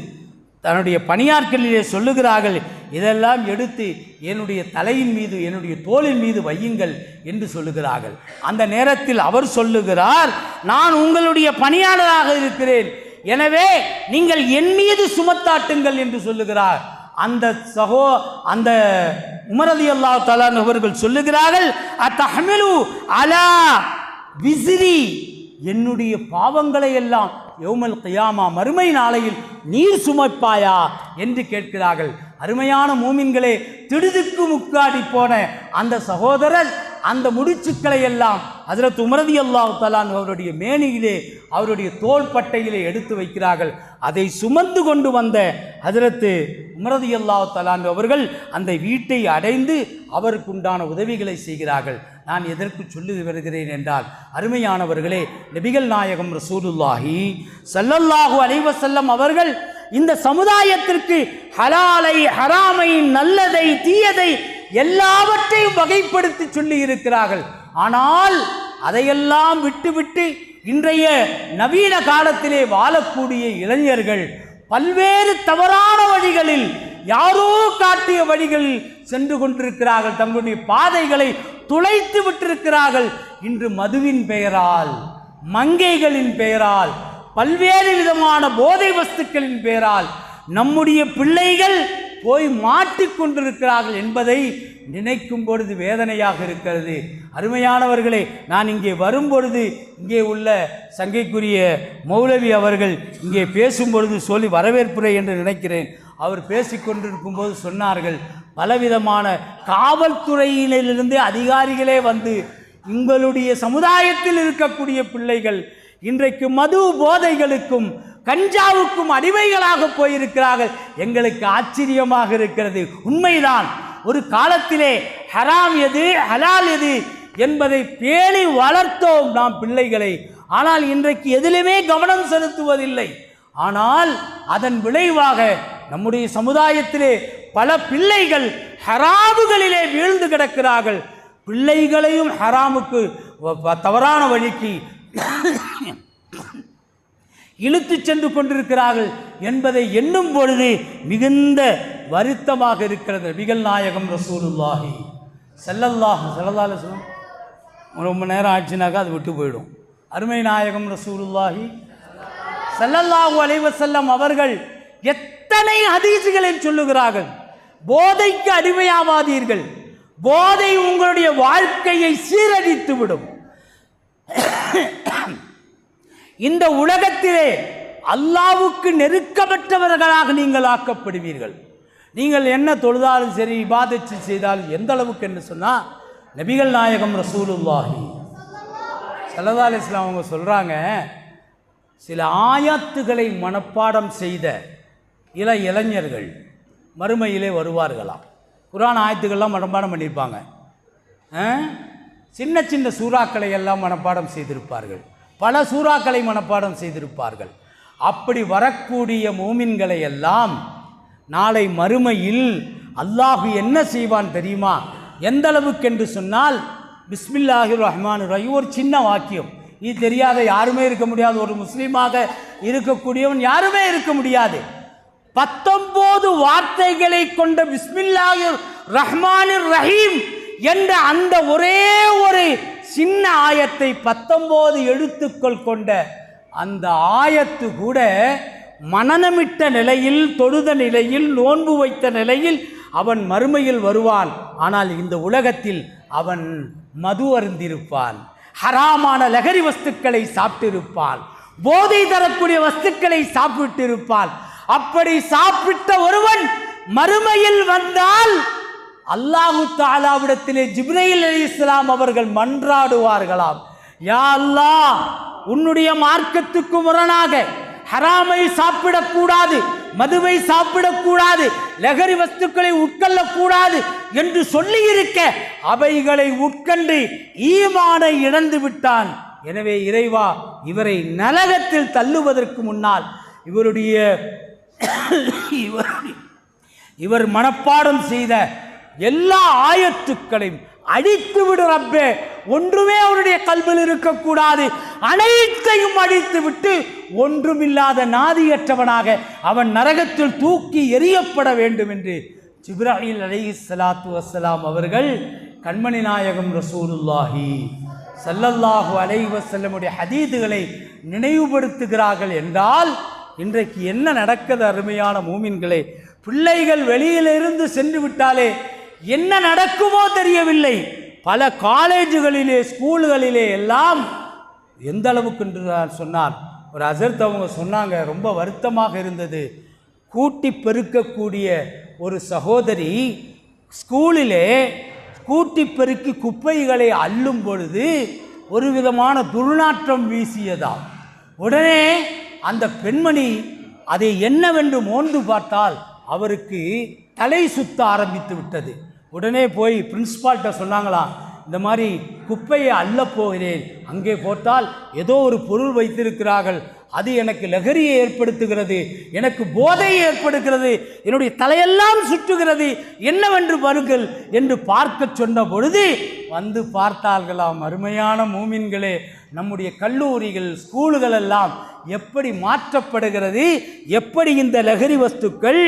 தன்னுடைய பணியாட்களிலே சொல்லுகிறார்கள், இதெல்லாம் எடுத்து என்னுடைய தலையின் மீது என்னுடைய தோளின் மீது வையுங்கள் என்று சொல்லுகிறார்கள். அந்த நேரத்தில் அவர் சொல்லுகிறார், நான் உங்களுடைய பணியாளராக இருக்கிறேன், எனவே நீங்கள் என் மீது சுமத்தாட்டுங்கள் என்று சொல்லுகிறார். அந்த உமர் ரலியல்லாஹு தஆலா அவர்கள் சொல்லுகிறார்கள், அத்தஹ்மிலு அலா விஸ்ரி, என்னுடைய பாவங்களை எல்லாம் யௌமல் கியாமா மறுமை நாளையில் நீர் சுமப்பாயா என்று கேட்கிறார்கள். அருமையான மூமின்களே, திடுதுக்கு முக்காடி போன அந்த சகோதரர் அந்த முடிச்சுக்களை எல்லாம் ஹஜ்ரத் உமர் ரலியல்லாஹு தஆலா அவருடைய மேனியிலே அவருடைய தோள்பட்டையிலே எடுத்து வைக்கிறார்கள். அதை சுமந்து கொண்டு வந்த ஹஜ்ரத் உமர் ரலியல்லாஹு தஆலா அவர்கள் அந்த வீட்டை அடைந்து அவருக்கு உண்டான உதவிகளை செய்கிறார்கள். நான் எதற்கு சொல்லி வருகிறேன் என்றால், அருமையானவர்களே, நபிகள் நாயகம் ரசூலுல்லாஹி ஸல்லல்லாஹு அலைஹி வஸல்லம் அவர்கள் இந்த சமுதாயத்திற்கு ஹலாலை ஹராமை நல்லதை தீயதை எல்லாவற்றையும் வகைப்படுத்தி சொல்லி இருக்கிறார்கள். ஆனால் அதையெல்லாம் விட்டுவிட்டு இன்றைய நவீன காலத்திலே வாழக்கூடிய இளைஞர்கள் பல்வேறு தவறான வழிகளில், யாரோ காட்டிய வழிகளில் சென்று கொண்டிருக்கிறார்கள். தங்களுடைய பாதைகளை துளைத்து விட்டிருக்கிறார்கள். இன்று மதுவின் பெயரால், மங்கைகளின் பெயரால், பல்வேறு விதமான போதை வஸ்துக்களின் பெயரால் நம்முடைய பிள்ளைகள் போய் மாட்டிக்கொண்டிருக்கிறார்கள் என்பதை நினைக்கும் பொழுது வேதனையாக இருக்கிறது. அருமையானவர்களே, நான் இங்கே வரும்பொழுது இங்கே உள்ள சங்கைக்குரிய மௌலவி அவர்கள் இங்கே பேசும்பொழுது சொல்லி வரவேற்புரை என்று நினைக்கிறேன். அவர் பேசிக்கொண்டிருக்கும் போது சொன்னார்கள், பலவிதமான காவல்துறையிலிருந்து அதிகாரிகளே வந்து உங்களுடைய சமுதாயத்தில் இருக்கக்கூடிய பிள்ளைகள் இன்றைக்கு மது போதைகளுக்கும் கஞ்சாவுக்கும் அடிமைகளாக போயிருக்கிறார்கள். எங்களுக்கு ஆச்சரியமாக இருக்கிறது. உண்மைதான், ஒரு காலத்திலே ஹராம் எது ஹலால் எது என்பதை பேணி வளர்த்தோம் நாம் பிள்ளைகளை. ஆனால் இன்றைக்கு எதிலுமே கவனம் செலுத்துவதில்லை. ஆனால் அதன் விளைவாக நம்முடைய சமுதாயத்திலே பல பிள்ளைகள் ஹராமுகளிலே வீழ்ந்து கிடக்கிறார்கள். பிள்ளைகளையும் ஹராமுக்கு தவறான வழிக்கு இழுத்து சென்று கொண்டிருக்கிறார்கள் என்பதை எண்ணும் பொழுது மிகுந்த வருத்தமாக இருக்கிறது. நபிகள் நாயகம் ரசூலுல்லாஹி ஸல்லல்லாஹு அலைஹி வஸல்லம் ரொம்ப நேரம் ஆச்சுனாக்கா அது விட்டு போயிடும். அருமை நாயகம் ரசூலுல்லாஹி ஸல்லல்லாஹு அலைஹி வஸல்லம் அவர்கள் எத்தனை ஹதீஸ்களை சொல்லுகிறார்கள், போதைக்கு அடிமையாவாதீர்கள், போதை உங்களுடைய வாழ்க்கையை சீரழித்து விடும். இந்த உலகத்திலே அல்லாஹ்வுக்கு நெருக்கமற்றவர்களாக நீங்கள் ஆக்கப்படுவீர்கள். நீங்கள் என்ன தொழுதாலும் சரி, இபாதத் செய்தாலும் எந்த அளவுக்கு என்று சொன்னால், நபிகள் நாயகம் ரசூலுல்லாஹி ஸல்லல்லாஹு அலைஹி வஸல்லம் அவங்க சொல்கிறாங்க, சில ஆயத்துகளை மனப்பாடம் செய்த இளைஞர்கள் மறுமையிலே வருவார்களாம். குர்ஆன் ஆயத்துக்கள்லாம் மனப்பாடம் பண்ணியிருப்பாங்க. சின்ன சின்ன சூறாக்களை எல்லாம் மனப்பாடம் செய்திருப்பார்கள், பல சூறாக்களை மனப்பாடம் செய்திருப்பார்கள். அப்படி வரக்கூடிய மூமின்களை எல்லாம் நாளை மறுமையில் அல்லாஹ் என்ன செய்வான் தெரியுமா? எந்த அளவுக்கு என்று சொன்னால், பிஸ்மில்லாஹிர் ரஹ்மானிர் ரஹீம், ஒரு சின்ன வாக்கியம், இது தெரியாத யாருமே இருக்க முடியாது. ஒரு முஸ்லீமாக இருக்கக்கூடியவன் யாருமே இருக்க முடியாது. 19 வார்த்தைகளை கொண்ட பிஸ்மில்லாஹிர் ரஹ்மானிர் ரஹீம் என்ற அந்த ஒரே ஒரு சின்ன ஆயத்தை 19 எழுத்துக்கள் கொண்ட அந்த ஆயத்து கூட மனநமிட்ட நிலையில், தொழுத நிலையில், நோன்பு வைத்த நிலையில் அவன் மறுமையில் வருவான். ஆனால் இந்த உலகத்தில் அவன் மது அருந்திருப்பான், ஹராமான லகரி வஸ்துக்களை சாப்பிட்டிருப்பான், போதை தரக்கூடிய வஸ்துக்களை சாப்பிட்டிருப்பான். அப்படி சாப்பிட்ட ஒருவன் மறுமையில் வந்தால் அல்லாஹு தஆலாவிடத்திலே ஜிப்ரீல் அலைஹிஸ்ஸலாம் அவர்கள் மன்றாடுவார்களாம், யா அல்லாஹ், உன்னுடைய மார்க்கத்துக்கு முரணாக ஹராமை சாப்பிடக்கூடாது, மதுவை சாப்பிடக்கூடாது, லகரி வஸ்துக்களை உட்கொள்ளக்கூடாது என்று சொல்லி இருக்க அவைகளை உட்கொண்டு ஈமானை இழந்து விட்டான். எனவே இறைவா, இவரை நரகத்தில் தள்ளுவதற்கு முன்னால் இவர் மனப்பாடம் செய்த எல்லா ஆயத்துக்களையும் அடித்து விடு ரப்பே, ஒன்றுமே அவருடைய கல்வியில் இருக்கக்கூடாது. அனைத்தையும் அழித்து விட்டு ஒன்றுமில்லாத நாதியற்றவனாக அவன் நரகத்தில் தூக்கி எறியப்பட வேண்டும் என்று ஜிப்ராயில் அலைஹிஸ்ஸலாத்து வஸ்ஸலாம் அவர்கள் கண்மணி நாயகம் ரசூலுல்லாஹி ஸல்லல்லாஹு அலைஹி வஸல்லமுடைய ஹதீதுகளை நினைவுபடுத்துகிறார்கள் என்றால் இன்றைக்கு என்ன நடக்குது அருமையான மூமின்களே? பிள்ளைகள் வெளியிலிருந்து சென்று விட்டாலே என்ன நடக்குமோ தெரியவில்லை. பல காலேஜுகளிலே ஸ்கூல்களிலே எல்லாம் எந்த அளவுக்கு என்று சொன்னார் ஒரு ஹஸரத் அவங்க சொன்னாங்க, ரொம்ப வருத்தமாக இருந்தது. கூட்டி பெருக்கக்கூடிய ஒரு சகோதரி ஸ்கூலிலே கூட்டி பெருக்கி குப்பைகளை அள்ளும் பொழுது ஒரு விதமான துர்நாற்றம் வீசியதாம். உடனே அந்த பெண்மணி அதை என்னவென்று மோந்து பார்த்தால் அவருக்கு தலை சுத்த ஆரம்பித்து விட்டது. உடனே போய் பிரின்ஸ்பால்கிட்ட சொன்னாங்களாம், இந்த மாதிரி குப்பையை அள்ளப் போகிறேன், அங்கே போட்டால் ஏதோ ஒரு பொருள் வைத்திருக்கிறார்கள், அது எனக்கு லகரியை ஏற்படுத்துகிறது, எனக்கு போதையை ஏற்படுகிறது, என்னுடைய தலையெல்லாம் சுற்றுகிறது, என்னவென்று வருங்கள் என்று பார்க்க சொன்ன பொழுது வந்து பார்த்தார்களாம். அருமையான மூமின்களே, நம்முடைய கல்லூரிகள் ஸ்கூல்கள் எல்லாம் எப்படி மாற்றப்படுகிறது, எப்படி இந்த லகரி வஸ்துக்கள்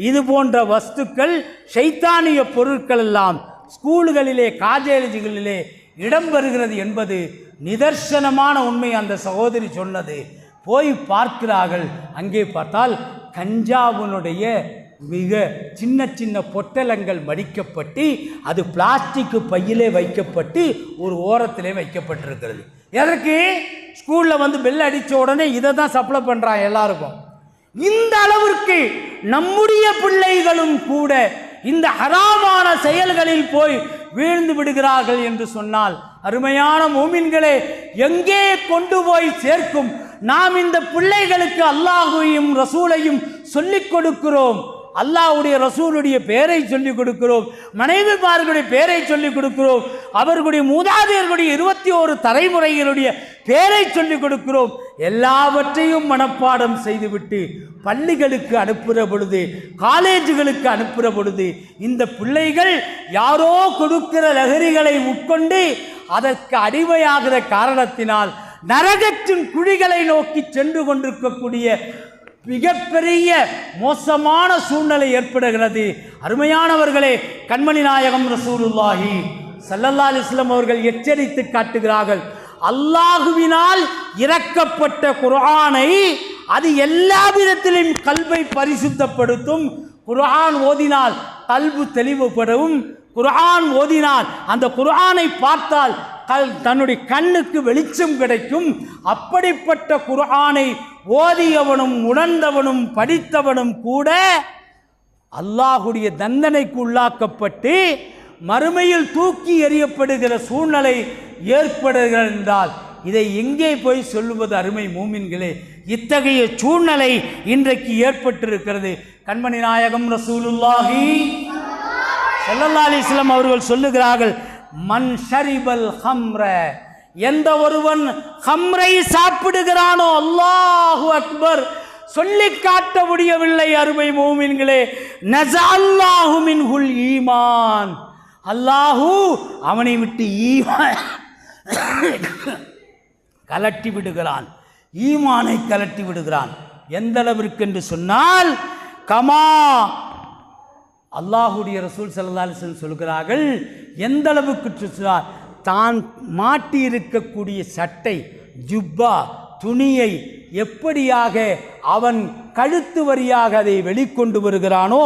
இது போன்ற வஸ்துக்கள் ஷைத்தானிய பொருட்கள் எல்லாம் ஸ்கூல்களிலே காலேஜுகளிலே இடம்பெறுகிறது என்பது நிதர்சனமான உண்மை. அந்த சகோதரி சொன்னது போய் பார்க்கிறார்கள். அங்கே பார்த்தால் கஞ்சாவினுடைய மிக சின்ன சின்ன பொட்டலங்கள் மடிக்கப்பட்டு அது பிளாஸ்டிக் பையிலே வைக்கப்பட்டு ஒரு ஓரத்திலே வைக்கப்பட்டிருக்கிறது. எதற்கு? ஸ்கூலில் வந்து பெல் அடித்த உடனே இதை தான் சப்ளை பண்ணுறான் எல்லாருக்கும். இந்த அளவிற்கு நம்முடைய பிள்ளைகளும் கூட இந்த ஹராமான செயல்களில் போய் வீழ்ந்து விடுகிறார்கள் என்று சொன்னால் அருமையான மூமின்களே, எங்கே கொண்டு போய் சேர்க்கும்? நாம் இந்த பிள்ளைகளுக்கு அல்லாஹ்வையும் ரசூலையும் சொல்லிக் கொடுக்கிறோம், அல்லாஹ்வுடைய ரசூலுடைய பெயரை சொல்லிக் கொடுக்கிறோம், மனைவிமார்களுடைய பெயரை சொல்லிக் கொடுக்கிறோம், அவர்களுடைய மூதாதையர்களுடைய 21 தலைமுறைகளுடைய பெயரை சொல்லிக் கொடுக்கிறோம். எல்லாவற்றையும் மனப்பாடம் செய்துவிட்டு பள்ளிகளுக்கு அனுப்புகிற பொழுது, காலேஜுகளுக்கு அனுப்புகிற பொழுது இந்த பிள்ளைகள் யாரோ கொடுக்கிற லகரிகளை உட்கொண்டு அதற்கு அடிமையாகிற காரணத்தினால் நரகத்தின் குழிகளை நோக்கி சென்று கொண்டிருக்கக்கூடிய மிகப்பெரிய மோசமான சூழ்நிலை ஏற்படுகிறது. அருமையானவர்களே, கண்மணி நாயகம் ரசூலுல்லாஹி ஸல்லல்லாஹு அலைஹி வஸல்லம் அவர்கள் எச்சரித்து காட்டுகிறார்கள், அல்லாஹுவினால் இறக்கப்பட்ட குர்ஆனை அது எல்லா விதத்திலும் கல்வை பரிசுத்தப்படுத்தும். குர்ஆன் ஓதினால் கல்பு தெளிவுபடும். குர்ஆன் ஓதினால் அந்த குர்ஆனை பார்த்தால் தன்னுடைய கண்ணுக்கு வெளிச்சம் கிடைக்கும். அப்படிப்பட்ட குர்ஆனை ஓதியவனும் உணர்ந்தவனும் படித்தவனும் கூட அல்லாஹுடைய தண்டனைக்கு உள்ளாக்கப்பட்டு மறுமையில் தூக்கி எறியப்படுகிற சூழ்நிலை ஏற்படுகிறது என்றால் இதை எங்கே போய் சொல்லுவது? அருமை மூமின்களே, இத்தகைய சூழ்நிலை இன்றைக்கு ஏற்பட்டிருக்கிறது. கண்மணி நாயகம் ரசூலுல்லாஹி ஸல்லல்லாஹு அலைஹி வஸல்லம் அவர்கள் சொல்லுகிறார்கள், மன் ஷரிபல் ஹம்ர, எந்த ஒருவன் ஹம்ரை சாப்பிடுகிறானோ, அல்லாஹு அக்பர், சொல்லி காட்ட முடியவில்லை அருமை மூமின்களே, நஸஅல்லாஹு மின்ஹுல் ஈமான், அல்லாஹு அவனை விட்டு ஈமான் கலட்டி விடுகிறான், ஈமானை கலட்டி விடுகிறான். எந்த அளவிற்கு என்று சொன்னால், கமா அல்லாஹுடைய ரசூல் ஸல்லல்லாஹு அலைஹி வஸல்லம் சொல்கிறார்கள், எந்த அளவுக்கு சொன்னால், தான் மாட்டி இருக்கக்கூடிய சட்டை ஜுப்பா துணியை எப்படியாக அவன் கழுத்து வரியாக அதை வெளிக்கொண்டு வருகிறானோ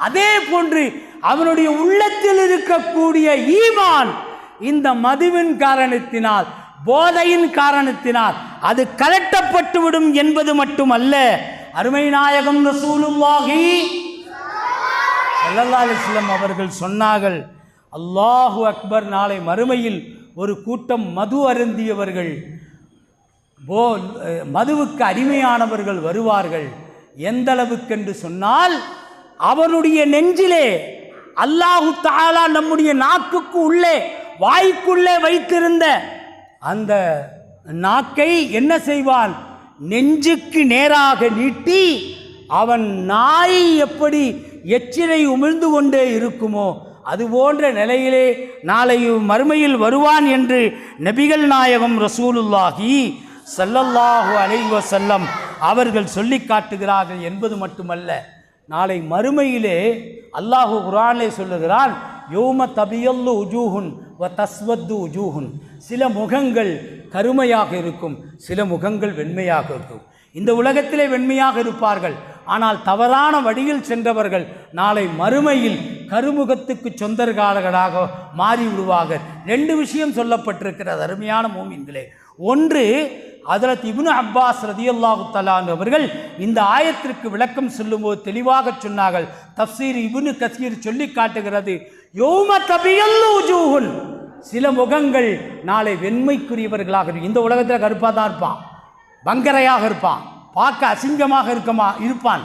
அதே போன்று அவனுடைய உள்ளத்தில் இருக்கக்கூடிய ஈமான் இந்த மதுவின் காரணத்தினால், போதையின் காரணத்தினால் அது கலட்டப்பட்டுவிடும் என்பது மட்டுமல்ல, அருமை நாயகம் ரசூலுல்லாஹி ஸல்லல்லாஹு அலைஹி வஸல்லம் அவர்கள் சொன்னார்கள், அல்லாஹு அக்பர், நாளை மறுமையில் ஒரு கூட்டம் மது அருந்தியவர்கள், மதுவுக்கு அடிமையானவர்கள் வருவார்கள். எந்த அளவுக்கு என்று சொன்னால், அவனுடைய நெஞ்சிலே அல்லாஹு தஆலா நம்முடைய நாக்குக்கு உள்ளே வாய்க்குள்ளே வைத்திருந்த அந்த நாக்கை என்ன செய்வான்? நெஞ்சுக்கு நேராக நீட்டி, அவன் நாய் எப்படி எச்சிலை உமிழ்ந்து கொண்டே இருக்குமோ அதுபோன்ற நிலையிலே நாளை மறுமையில் வருவான் என்று நபிகள் நாயகம் ரசூலுல்லாஹி ஸல்லல்லாஹு அலைஹி வஸல்லம் அவர்கள் சொல்லி காட்டுகிறார்கள் என்பது மட்டுமல்ல, நாளை மறுமையிலே அல்லாஹு குர்ஆனிலே சொல்லுகிறான், யௌம தபியல்லு உஜூஹுன் வ தஸ்வத்து உஜூஹுன். சில முகங்கள் கருமையாக இருக்கும், சில முகங்கள் வெண்மையாக இருக்கும். இந்த உலகத்திலே வெண்மையாக இருப்பார்கள், ஆனால் தவறான வழியில் சென்றவர்கள் நாளை மறுமையில் கருமுகத்துக்கு சொந்தக்காரர்களாக மாறிவிடுவார்கள். 2 விஷயம் சொல்லப்பட்டிருக்கிறது அருமையான மூமின்களே. ஒன்று, ஹஜ்ரத் இப்னு அப்பாஸ் ரலியல்லாஹு தஆலா அவர்கள் இந்த ஆயத்திற்கு விளக்கம் சொல்லும்போது தெளிவாக சொன்னார்கள். தஃப்சீர் இப்னு கஸீர் சொல்லி காட்டுகிறது, யௌம தபியல்லு உஜூஹுன், சில முகங்கள் நாளை வெண்மைக்குரியவர்களாக இருக்கும். இந்த உலகத்தில் கருப்பாக தான் இருப்பான், பங்கரையாக இருப்பான், பார்க்க அசிங்கமாக இருப்பான்.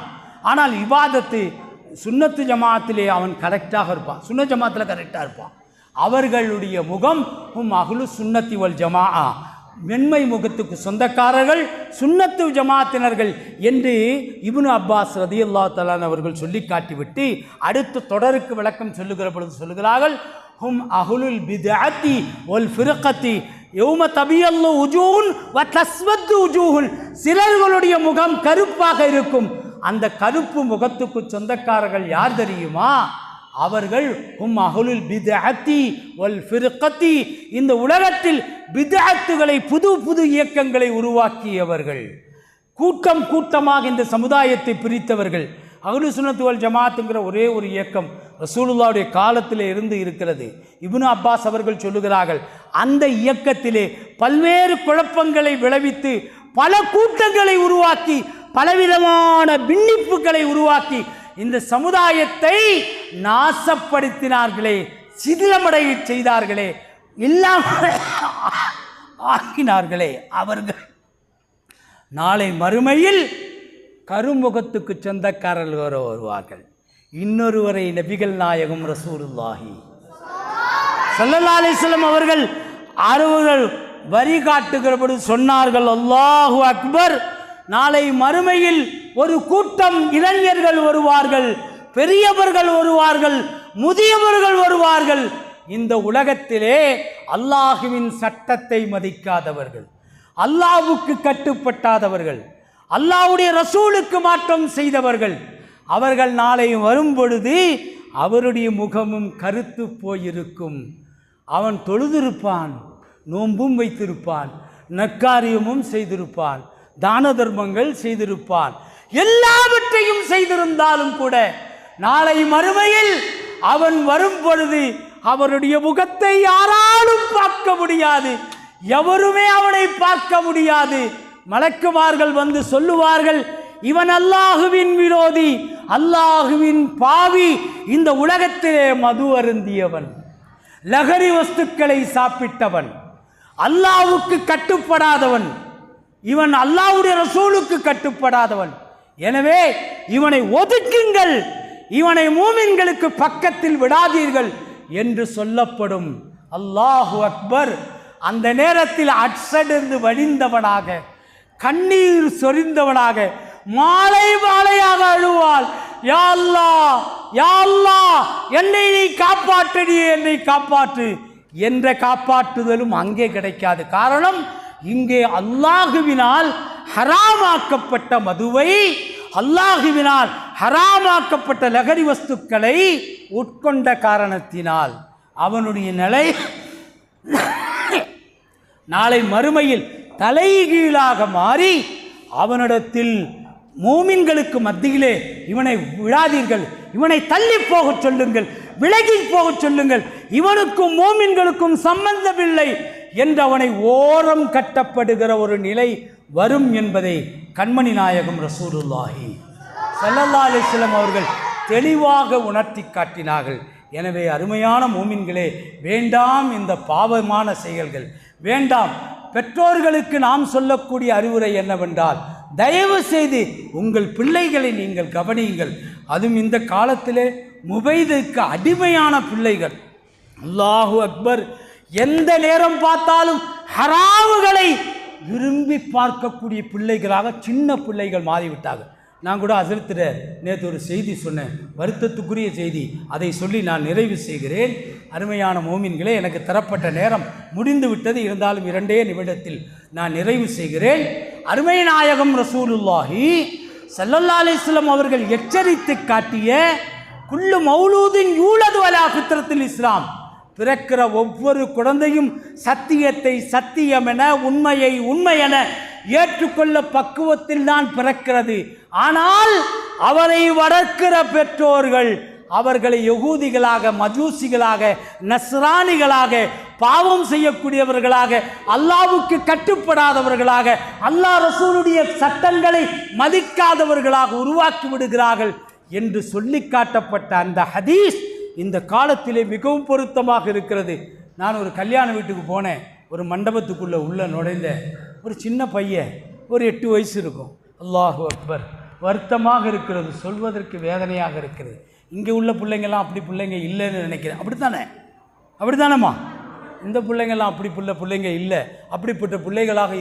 ஆனால் இபாதத்து சுன்னத்து ஜமாத்திலே அவன் கரெக்டாக இருப்பான், சுன்னத் ஜமாத்தில் கரெக்டாக இருப்பான். அவர்களுடைய முகம் அஹ்லு சுன்னத்தி வல் ஜமாஅ, வெண்மை முகத்துக்கு சொந்தக்காரர்கள், சுன்னத்து ஜமாத்தினர்கள் என்று இப்னு அப்பாஸ் ரலியல்லாஹு தஆலா அவர்கள் சொல்லி காட்டிவிட்டு அடுத்த தொடருக்கு விளக்கம் சொல்லுகிற பொழுது சொல்லுகிறார்கள், ஹும் அஹ்லுல் பித்அத்தி வல் ஃபிர்கத்தி யௌம தபியல்லு உஜூஹுன் வ தஸ்வது உஜூஹுன். சிலர்களுடைய முகம் கருப்பாக இருக்கும், அந்த கருப்பு முகத்துக்கு சொந்தக்காரர்கள் யார் தெரியுமா? அவர்கள் ஹும் அஹ்லுல் பித்அத்தி வல் ஃபிர்கத்தி, இந்த உலகத்தில் பித்அத்துகளை புது புது இயக்கங்களை உருவாக்கியவர்கள், கூட்டம் கூட்டமாக இந்த சமுதாயத்தை பிரித்தவர்கள். அஹ்லு சுன்னத் வல் ஜமாஅத்துங்கிற ஒரே ஒரு இயக்கம் ரசூலுல்லாஹ்வுடைய காலத்தில் இருந்து இருக்கிறது. இப்னு அப்பாஸ் அவர்கள் சொல்லுகிறார்கள், அந்த இயக்கத்திலே பல்வேறு குழப்பங்களை விளைவித்து பல கூட்டங்களை உருவாக்கி பலவிதமான பின்னிப்புகளை உருவாக்கி இந்த சமுதாயத்தை நாசப்படுத்தினார்களே, சிதிலமடைய செய்தார்களே, இல்லாமல் ஆக்கினார்களே, அவர்கள் நாளை மறுமையில் கருமுகத்துக்கு சொந்தக்காரர்கள் வருவார்கள். இன்னொருவரை நபிகள் நாயகம் ரசூலுல்லாஹி ஸல்லல்லாஹு அலைஹி வஸல்லம் அவர்கள் வரி காட்டுகிறபடி சொன்னார்கள், அல்லாஹு அக்பர், நாளை மறுமையில் ஒரு கூட்டம் இளைஞர்கள் வருவார்கள், பெரியவர்கள் வருவார்கள், முதியவர்கள் வருவார்கள். இந்த உலகத்திலே அல்லாஹுவின் சட்டத்தை மதிக்காதவர்கள், அல்லாஹ்வுக்கு கட்டுப்பட்டாதவர்கள், அல்லாஹ்வுடைய ரசூலுக்கு மாற்றம் செய்தவர்கள், அவர்கள் நாளை வரும் பொழுது அவருடைய முகமும் கருத்து போயிருக்கும். அவன் தொழுதிருப்பான், நோன்பும் வைத்திருப்பான், நற்காரியமும் செய்திருப்பான், தான தர்மங்கள் செய்திருப்பான், எல்லாவற்றையும் செய்திருந்தாலும் கூட நாளை மறுமையில் அவன் வரும் பொழுது அவருடைய முகத்தை யாராலும் பார்க்க முடியாது, எவருமே அவனை பார்க்க முடியாது. மலக்குமார்கள் வந்து சொல்லுவார்கள், இவன் அல்லாஹுவின் விரோதி, அல்லாஹுவின் பாவி, இந்த உலகத்திலே மது அருந்தியவன், லகரி வஸ்துக்களை சாப்பிட்டவன், அல்லாஹ்வுக்கு கட்டுப்படாதவன், இவன் அல்லாஹ்வுடைய ரசூலுக்கு கட்டுப்படாதவன். எனவே இவனை ஒதுக்குங்கள், இவனை மூமின்களுக்கு பக்கத்தில் விடாதீர்கள் என்று சொல்லப்படும். அல்லாஹு அக்பர். அந்த நேரத்தில் அட்சடிந்து வழிந்தவனாக, கண்ணீர் சொரிந்தவனாக, மாலை மாலையாக அழுவாள், யா அல்லாஹ், யா அல்லாஹ், என்னை நீ காப்பாற்று, என்னை காப்பாற்று என்ற காப்பாற்றுதலும் அங்கே கிடைக்காது. காரணம், இங்கே அல்லாஹுவினால் ஹராமாக்கப்பட்ட மதுவை, அல்லாஹுவினால் ஹராமாக்கப்பட்ட லகரி வஸ்துக்களை உட்கொண்ட காரணத்தினால் அவனுடைய நிலை நாளை மறுமையில் தலைகீழாக மாறி அவனிடத்தில் மூமின்களுக்கு மத்தியிலே இவனை விடாதீர்கள், இவனை தள்ளி போகச் சொல்லுங்கள், விலகி போகச் சொல்லுங்கள், இவனுக்கும் மூமின்களுக்கும் சம்பந்தமில்லை என்று அவனை ஓரம் கட்டப்படுகிற ஒரு நிலை வரும் என்பதை கண்மணி நாயகம் ரசூலுல்லாஹி ஸல்லல்லாஹு அலைஹி வஸல்லம் அவர்கள் தெளிவாக உணர்த்தி காட்டினார்கள். எனவே அருமையான மூமின்களே, வேண்டாம் இந்த பாவமான செயல்கள் வேண்டாம். பெற்றோர்களுக்கு நாம் சொல்லக்கூடிய அறிவுரை என்னவென்றால், தயவு செய்து உங்கள் பிள்ளைகளை நீங்கள் கவனியுங்கள். அதுவும் இந்த காலத்திலே முபைதுக்கு அடிமையான பிள்ளைகள், அல்லாஹு அக்பர், எந்த நேரம் பார்த்தாலும் ஹராமுகளை விரும்பி பார்க்கக்கூடிய பிள்ளைகளாக சின்ன பிள்ளைகள் மாறிவிட்டார்கள். நான் கூட ஹஸரத்திட நேற்று ஒரு செய்தி சொன்னேன், வருத்தத்துக்குரிய செய்தி. அதை சொல்லி நான் நிறைவு செய்கிறேன். அருமையான மோமின்களே, எனக்கு தரப்பட்ட நேரம் முடிந்து விட்டது. இருந்தாலும் 2 நிமிடத்தில் நான் நிறைவு செய்கிறேன். அருமை நாயகம் ரசூலுல்லாஹி ஸல்லல்லாஹு அலைஹி வஸல்லம் அவர்கள் எச்சரித்து காட்டிய குல்லு மௌலூதின் யூலது அலா ஃபித்ரத்தில் இஸ்லாம், பிறக்கிற ஒவ்வொரு குழந்தையும் சத்தியத்தை சத்தியம் என, உண்மையை உண்மை என ஏற்றுக்கொள்ள பக்குவத்தில் தான் பிறக்கிறது. ஆனால் அவரை வளர்க்கிற பெற்றோர்கள் அவர்களை யகூதிகளாக, மஜூசிகளாக, நஸ்ரானிகளாக, பாவம் செய்யக்கூடியவர்களாக, அல்லாஹ்வுக்கு கட்டுப்படாதவர்களாக, அல்லாஹ் ரசூலுடைய சட்டங்களை மதிக்காதவர்களாக உருவாக்கி விடுகிறார்கள் என்று சொல்லி காட்டப்பட்ட அந்த ஹதீஸ் இந்த காலத்திலே மிகவும் பொருத்தமாக இருக்கிறது. நான் ஒரு கல்யாண வீட்டுக்கு போனேன். ஒரு மண்டபத்துக்குள்ளே நுழைந்த ஒரு சின்ன பையன், ஒரு 8 வயசு இருக்கும். அல்லாஹு அக்பர். வருத்தமாக இருக்கிறது, சொல்வதற்கு வேதனையாக இருக்கிறது. இங்கே உள்ள பிள்ளைங்கள்லாம் அப்படி பிள்ளைங்க இல்லைன்னு நினைக்கிறேன். அப்படித்தானம்மா? இந்த பிள்ளைங்கள்லாம் அப்படி பிள்ளைங்க இல்லை. அப்படிப்பட்ட பிள்ளைகளாக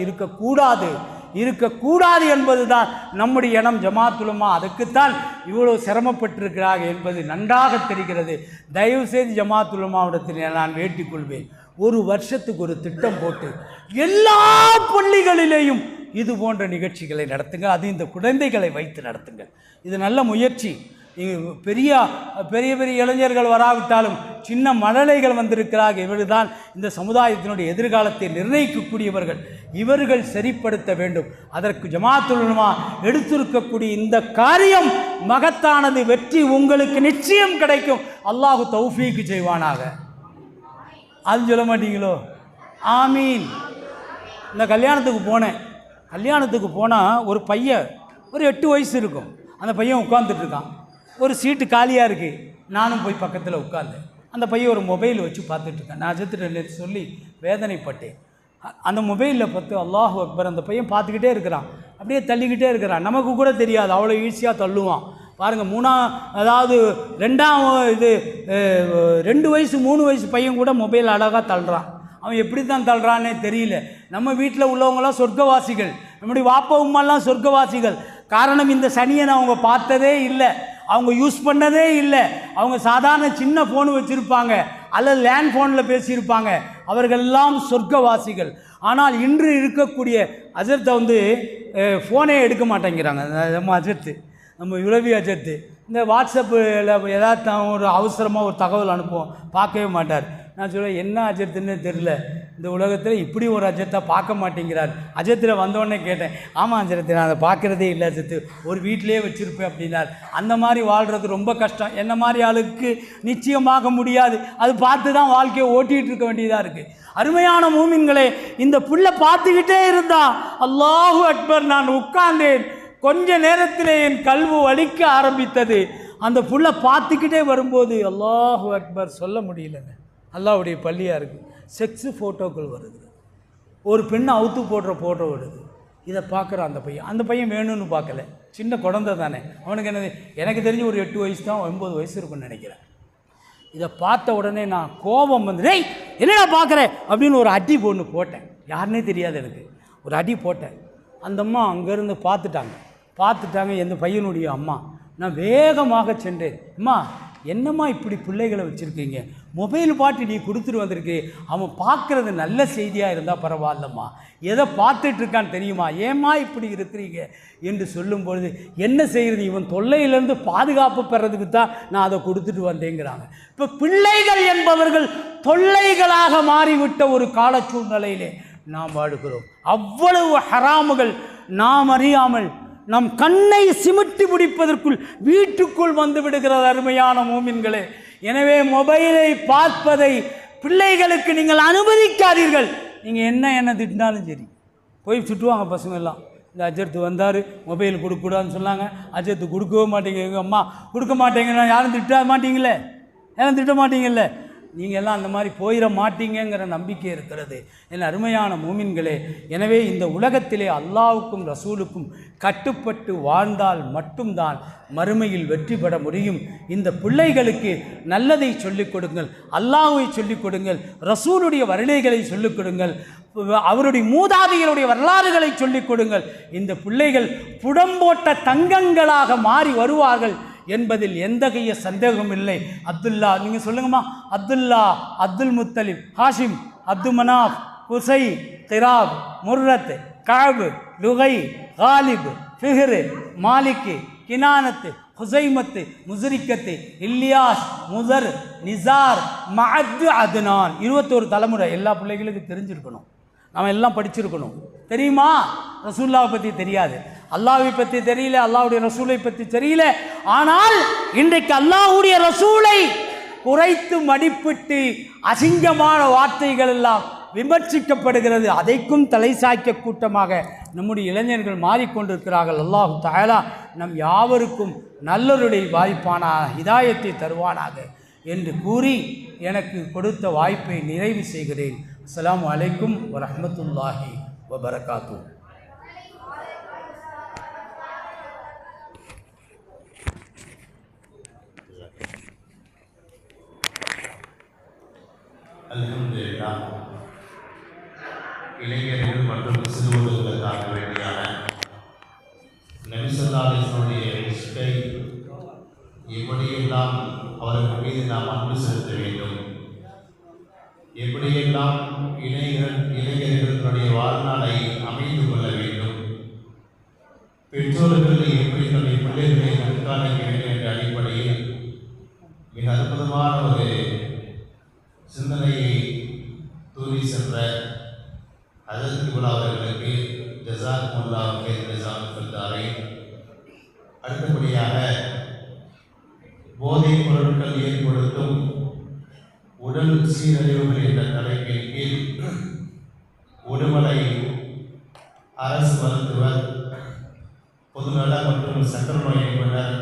இருக்கக்கூடாது என்பது தான் நம்முடைய இனம் ஜமாத்துலமா. அதுக்குத்தான் இவ்வளோ சிரமப்பட்டிருக்கிறார்கள் என்பது நன்றாக தெரிகிறது. தயவுசெய்து ஜமாத்துலமாவிடத்தில் நான் வேண்டிக் கொள்வேன், ஒரு வருஷத்துக்கு ஒரு திட்டம் போட்டு எல்லா பள்ளிகளிலேயும் இது போன்ற நிகழ்ச்சிகளை நடத்துங்கள். அது இந்த குழந்தைகளை வைத்து நடத்துங்கள். இது நல்ல முயற்சி. பெரிய பெரிய பெரிய இளைஞர்கள் வராவிட்டாலும் சின்ன மழலைகள் வந்திருக்கிறார்கள். இவர்கள் தான் இந்த சமுதாயத்தினுடைய எதிர்காலத்தை நிர்ணயிக்கக்கூடியவர்கள். இவர்கள் சரிப்படுத்த வேண்டும். அதற்கு ஜமாத்துல் உலமா எடுத்திருக்கக்கூடிய இந்த காரியம் மகத்தானது. வெற்றி உங்களுக்கு நிச்சயம் கிடைக்கும். அல்லாஹ் தௌஃபீக் செய்வானாக. அது சொல்ல மாட்டீங்களோ? ஆமீன். இந்த கல்யாணத்துக்கு போனால் ஒரு பையன், ஒரு 8 வயசு இருக்கும். அந்த பையன் உட்காந்துட்ருக்கான். ஒரு சீட்டு காலியாக இருக்குது. நானும் போய் பக்கத்தில் உட்கார்ந்தேன். அந்த பையன் ஒரு மொபைல் வச்சு பார்த்துட்ருக்கேன். நான் அஜத்துட்டு சொல்லி வேதனைப்பட்டேன். அந்த மொபைலில் பார்த்து அல்லாஹு அக்பர், அந்த பையன் பார்த்துக்கிட்டே இருக்கிறான். அப்படியே தள்ளிக்கிட்டே இருக்கிறான். நமக்கு கூட தெரியாது, அவ்வளோ ஈஸியாக தள்ளுவான். பாருங்கள், 2 வயசு 3 வயசு பையன் கூட மொபைல் அழகாக தள்ளுறான். அவன் எப்படி தான் தள்ளுறான்னே தெரியல. நம்ம வீட்டில் உள்ளவங்களாம் சொர்க்கவாசிகள், நம்முடைய வாப்பா உம்மாலாம் சொர்க்கவாசிகள். காரணம், இந்த சனியை அவங்க பார்த்ததே இல்லை, அவங்க யூஸ் பண்ணதே இல்லை. அவங்க சாதாரண சின்ன ஃபோனு வச்சுருப்பாங்க, அல்லது லேண்ட் ஃபோனில் பேசியிருப்பாங்க. அவர்களெல்லாம் சொர்க்கவாசிகள். ஆனால் இன்று இருக்கக்கூடிய அஜர்த்தை ஃபோனே எடுக்க மாட்டேங்கிறாங்க. நம்ம அஜர்த்து, நம்ம உளவி அஜர்த்து, இந்த வாட்ஸ்அப்பில் ஏதாவது ஒரு அவசரமாக ஒரு தகவல் அனுப்புவோம், பார்க்கவே மாட்டார். நான் சொல்லுவேன், என்ன அஜர்த்துன்னு தெரில, இந்த உலகத்தில் இப்படி ஒரு அஜர்த்தை பார்க்க மாட்டேங்கிறார். அஜர்த்தில் வந்தோடனே கேட்டேன், ஆமாம் அஜர்த்து, நான் அதை பார்க்குறதே இல்லை அஜர்த்து, ஒரு வீட்டிலே வச்சுருப்பேன் அப்படின்னார். அந்த மாதிரி வாழ்கிறது ரொம்ப கஷ்டம். என்ன மாதிரி ஆளுக்கு நிச்சயமாக முடியாது. அது பார்த்து தான் வாழ்க்கையை ஓட்டிகிட்டு இருக்க வேண்டியதாக இருக்குது. அருமையான மூமின்களே, இந்த புள்ள பார்த்துக்கிட்டே இருந்தா அல்லாஹு அக்பர். நான் உட்கார்ந்தேன். கொஞ்ச நேரத்தில் என் கல்வு வலிக்க ஆரம்பித்தது. அந்த புள்ள பார்த்துக்கிட்டே வரும்போது அல்லாஹு அக்பர் சொல்ல முடியலங்க. அல்லாஹ்வுடைய பள்ளியாக இருக்குது. செக்ஸு ஃபோட்டோக்கள் வருது, ஒரு பெண்ணை அவுத்து போடுற ஃபோட்டோ வருது. இதை பார்க்குற அந்த பையன் வேணும்னு பார்க்கல, சின்ன குழந்தை தானே. அவனுக்கு என்னது, எனக்கு தெரிஞ்சு ஒரு 8 வயசு தான், 9 வயசு இருக்குன்னு நினைக்கிறேன். இதை பார்த்த உடனே நான் கோபம் வந்து, டேய் என்னடா பார்க்குற அப்படின்னு ஒரு அடி ஒன்று போட்டேன். யாருன்னே தெரியாது எனக்கு, ஒரு அடி போட்டேன். அந்த அம்மா அங்கேருந்து பார்த்துட்டாங்க, எந்த பையனுடைய அம்மா. நான் வேகமாக சென்றேன். அம்மா, என்னம்மா இப்படி பிள்ளைகளை வச்சுருக்கீங்க, மொபைல் பாட்டு நீ கொடுத்துட்டு வந்திருக்கு, அவன் பார்க்குறது நல்ல செய்தியாக இருந்தால் பரவாயில்லம்மா, எதை பார்த்துட்ருக்கான்னு தெரியுமா, ஏம்மா இப்படி இருக்கிறீங்க என்று சொல்லும்பொழுது, என்ன செய்கிறது, இவன் தொல்லையிலேருந்து பாதுகாப்பு பெறதுக்கு தான் நான் அதை கொடுத்துட்டு வந்தேங்கிறாங்க. இப்போ பிள்ளைகள் என்பவர்கள் தொல்லைகளாக மாறிவிட்ட ஒரு கால சூழ்நிலையிலே நாம் வாழுகிறோம். அவ்வளவு ஹராமுகள் நாம் அறியாமல் நம் கண்ணை சிமிட்டி பிடிப்பதற்குள் வீட்டுக்குள் வந்து விடுகிறது. அருமையான மூமின்களே, எனவே மொபைலை பார்ப்பதை பிள்ளைகளுக்கு நீங்கள் அனுமதிக்காதீர்கள். நீங்கள் என்ன திட்டினாலும் சரி, போய் சுட்டுவாங்க பசங்க எல்லாம். இந்த அஜர்த்து வந்தார், மொபைல் கொடுக்கூடாதுன்னு சொன்னாங்க, அஜர்த்து கொடுக்கவே மாட்டீங்க, எங்கள் அம்மா கொடுக்க மாட்டேங்கன்னா யாரும் திட்ட மாட்டீங்கல்ல. நீங்கள் எல்லாம் அந்த மாதிரி போயிட மாட்டீங்கிற நம்பிக்கை இருக்கிறது. என் அருமையான மூமின்களே, எனவே இந்த உலகத்திலே அல்லாஹ்வுக்கும் ரசூலுக்கும் கட்டுப்பட்டு வாழ்ந்தால் மட்டும்தான் மறுமையில் வெற்றி பெற முடியும். இந்த பிள்ளைகளுக்கு நல்லதை சொல்லிக் கொடுங்கள், அல்லாஹ்வை சொல்லிக் கொடுங்கள், ரசூலுடைய வருகைகளை சொல்லிக் கொடுங்கள். அவருடைய மூதாதையருடைய வரலாறுகளை சொல்லிக் கொடுங்கள். இந்த பிள்ளைகள் புடம்போட்ட தங்கங்களாக மாறி வருவார்கள் என்பதில் எந்தகைய சந்தேகம் இல்லை. அப்துல்லா, நீங்கள் சொல்லுங்கம்மா. Abdullah, Abdul Muttalib, Hashim, Abdu Manaf, குசை, graph, முர்ரத், Kapu, லுகை, காலிப், ஃபிஹ்ரு, மாலிக்கு, கினானத்து, ஹுசைமத்து, முசரிக்கத்து, Illiyas, முதர், Nisar, மஅத், Adnan. 21 தலைமுறை. எல்லா பிள்ளைகளுக்கும் தெரிஞ்சிருக்கணும். நாம் எல்லாம் படிச்சிருக்கணும். தெரியுமா? ரசூல்லாவை பற்றி தெரியாது, அல்லாஹ்வை பற்றி தெரியல, அல்லாஹ்வுடைய ரசூலை பற்றி தெரியல. ஆனால் இன்றைக்கு அல்லாஹ்வுடைய ரசூலை குறைத்து மடிப்பிட்டு அசிங்கமான வார்த்தைகள் எல்லாம் விமர்சிக்கப்படுகிறது. அதைக்கும் தலை சாய்க்க கூட்டமாக நம்முடைய இளைஞர்கள் மாறிக்கொண்டிருக்கிறார்கள். அல்லாஹு தஆலா நம் யாவருக்கும் நல்லருடைய வாய்ப்பானாக, ஹிதாயத்தை தருவானாக என்று கூறி எனக்கு கொடுத்த வாய்ப்பை நிறைவு செய்கிறேன். அஸ்ஸலாமு அலைக்கும் வரஹ்மத்துல்லாஹி வபரகாத்துஹு. அல்ஹம்துலில்லாஹ். இளைஞர்கள் மற்றும் சிறுவர்களுக்காக வேண்டியான நபி ஸல்லல்லாஹு அலைஹி வஸல்லம் இஷ்கை எப்படியெல்லாம் அவர்கள் மீது நாம் அன்பு செலுத்த வேண்டும், எப்படியெல்லாம் இளைஞர்களுடைய வாழ்நாளை அமைந்து கொள்ள வேண்டும், பெற்றோர்கள் எப்படி தன்னுடைய பிள்ளைகளை கண்காணிக்க வேண்டும் என்ற அடிப்படையில் மிக அற்புதமான ஒரு சிந்தனையை தூவி சென்ற ஹஜ்ரத் இப்னு அவர்களுக்கு ஜஸாக்குமுல்லாஹு கைர் ஜஸாஇ ஃபில் தாரைன். அடுத்தபடியாக போதைப் பொருட்கள் ஏற்படுத்தும் உடல் சீரழிவுகள் என்ற தலைப்பின் கீழ் உடுமலை அரசு மருத்துவர், பொதுநல மற்றும் சக்கர நோய் நிபுணர்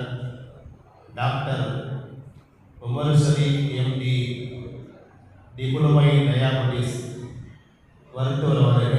doctor Umar Sharif MD, diploma in diabetes மருத்துவர் அவர்கள்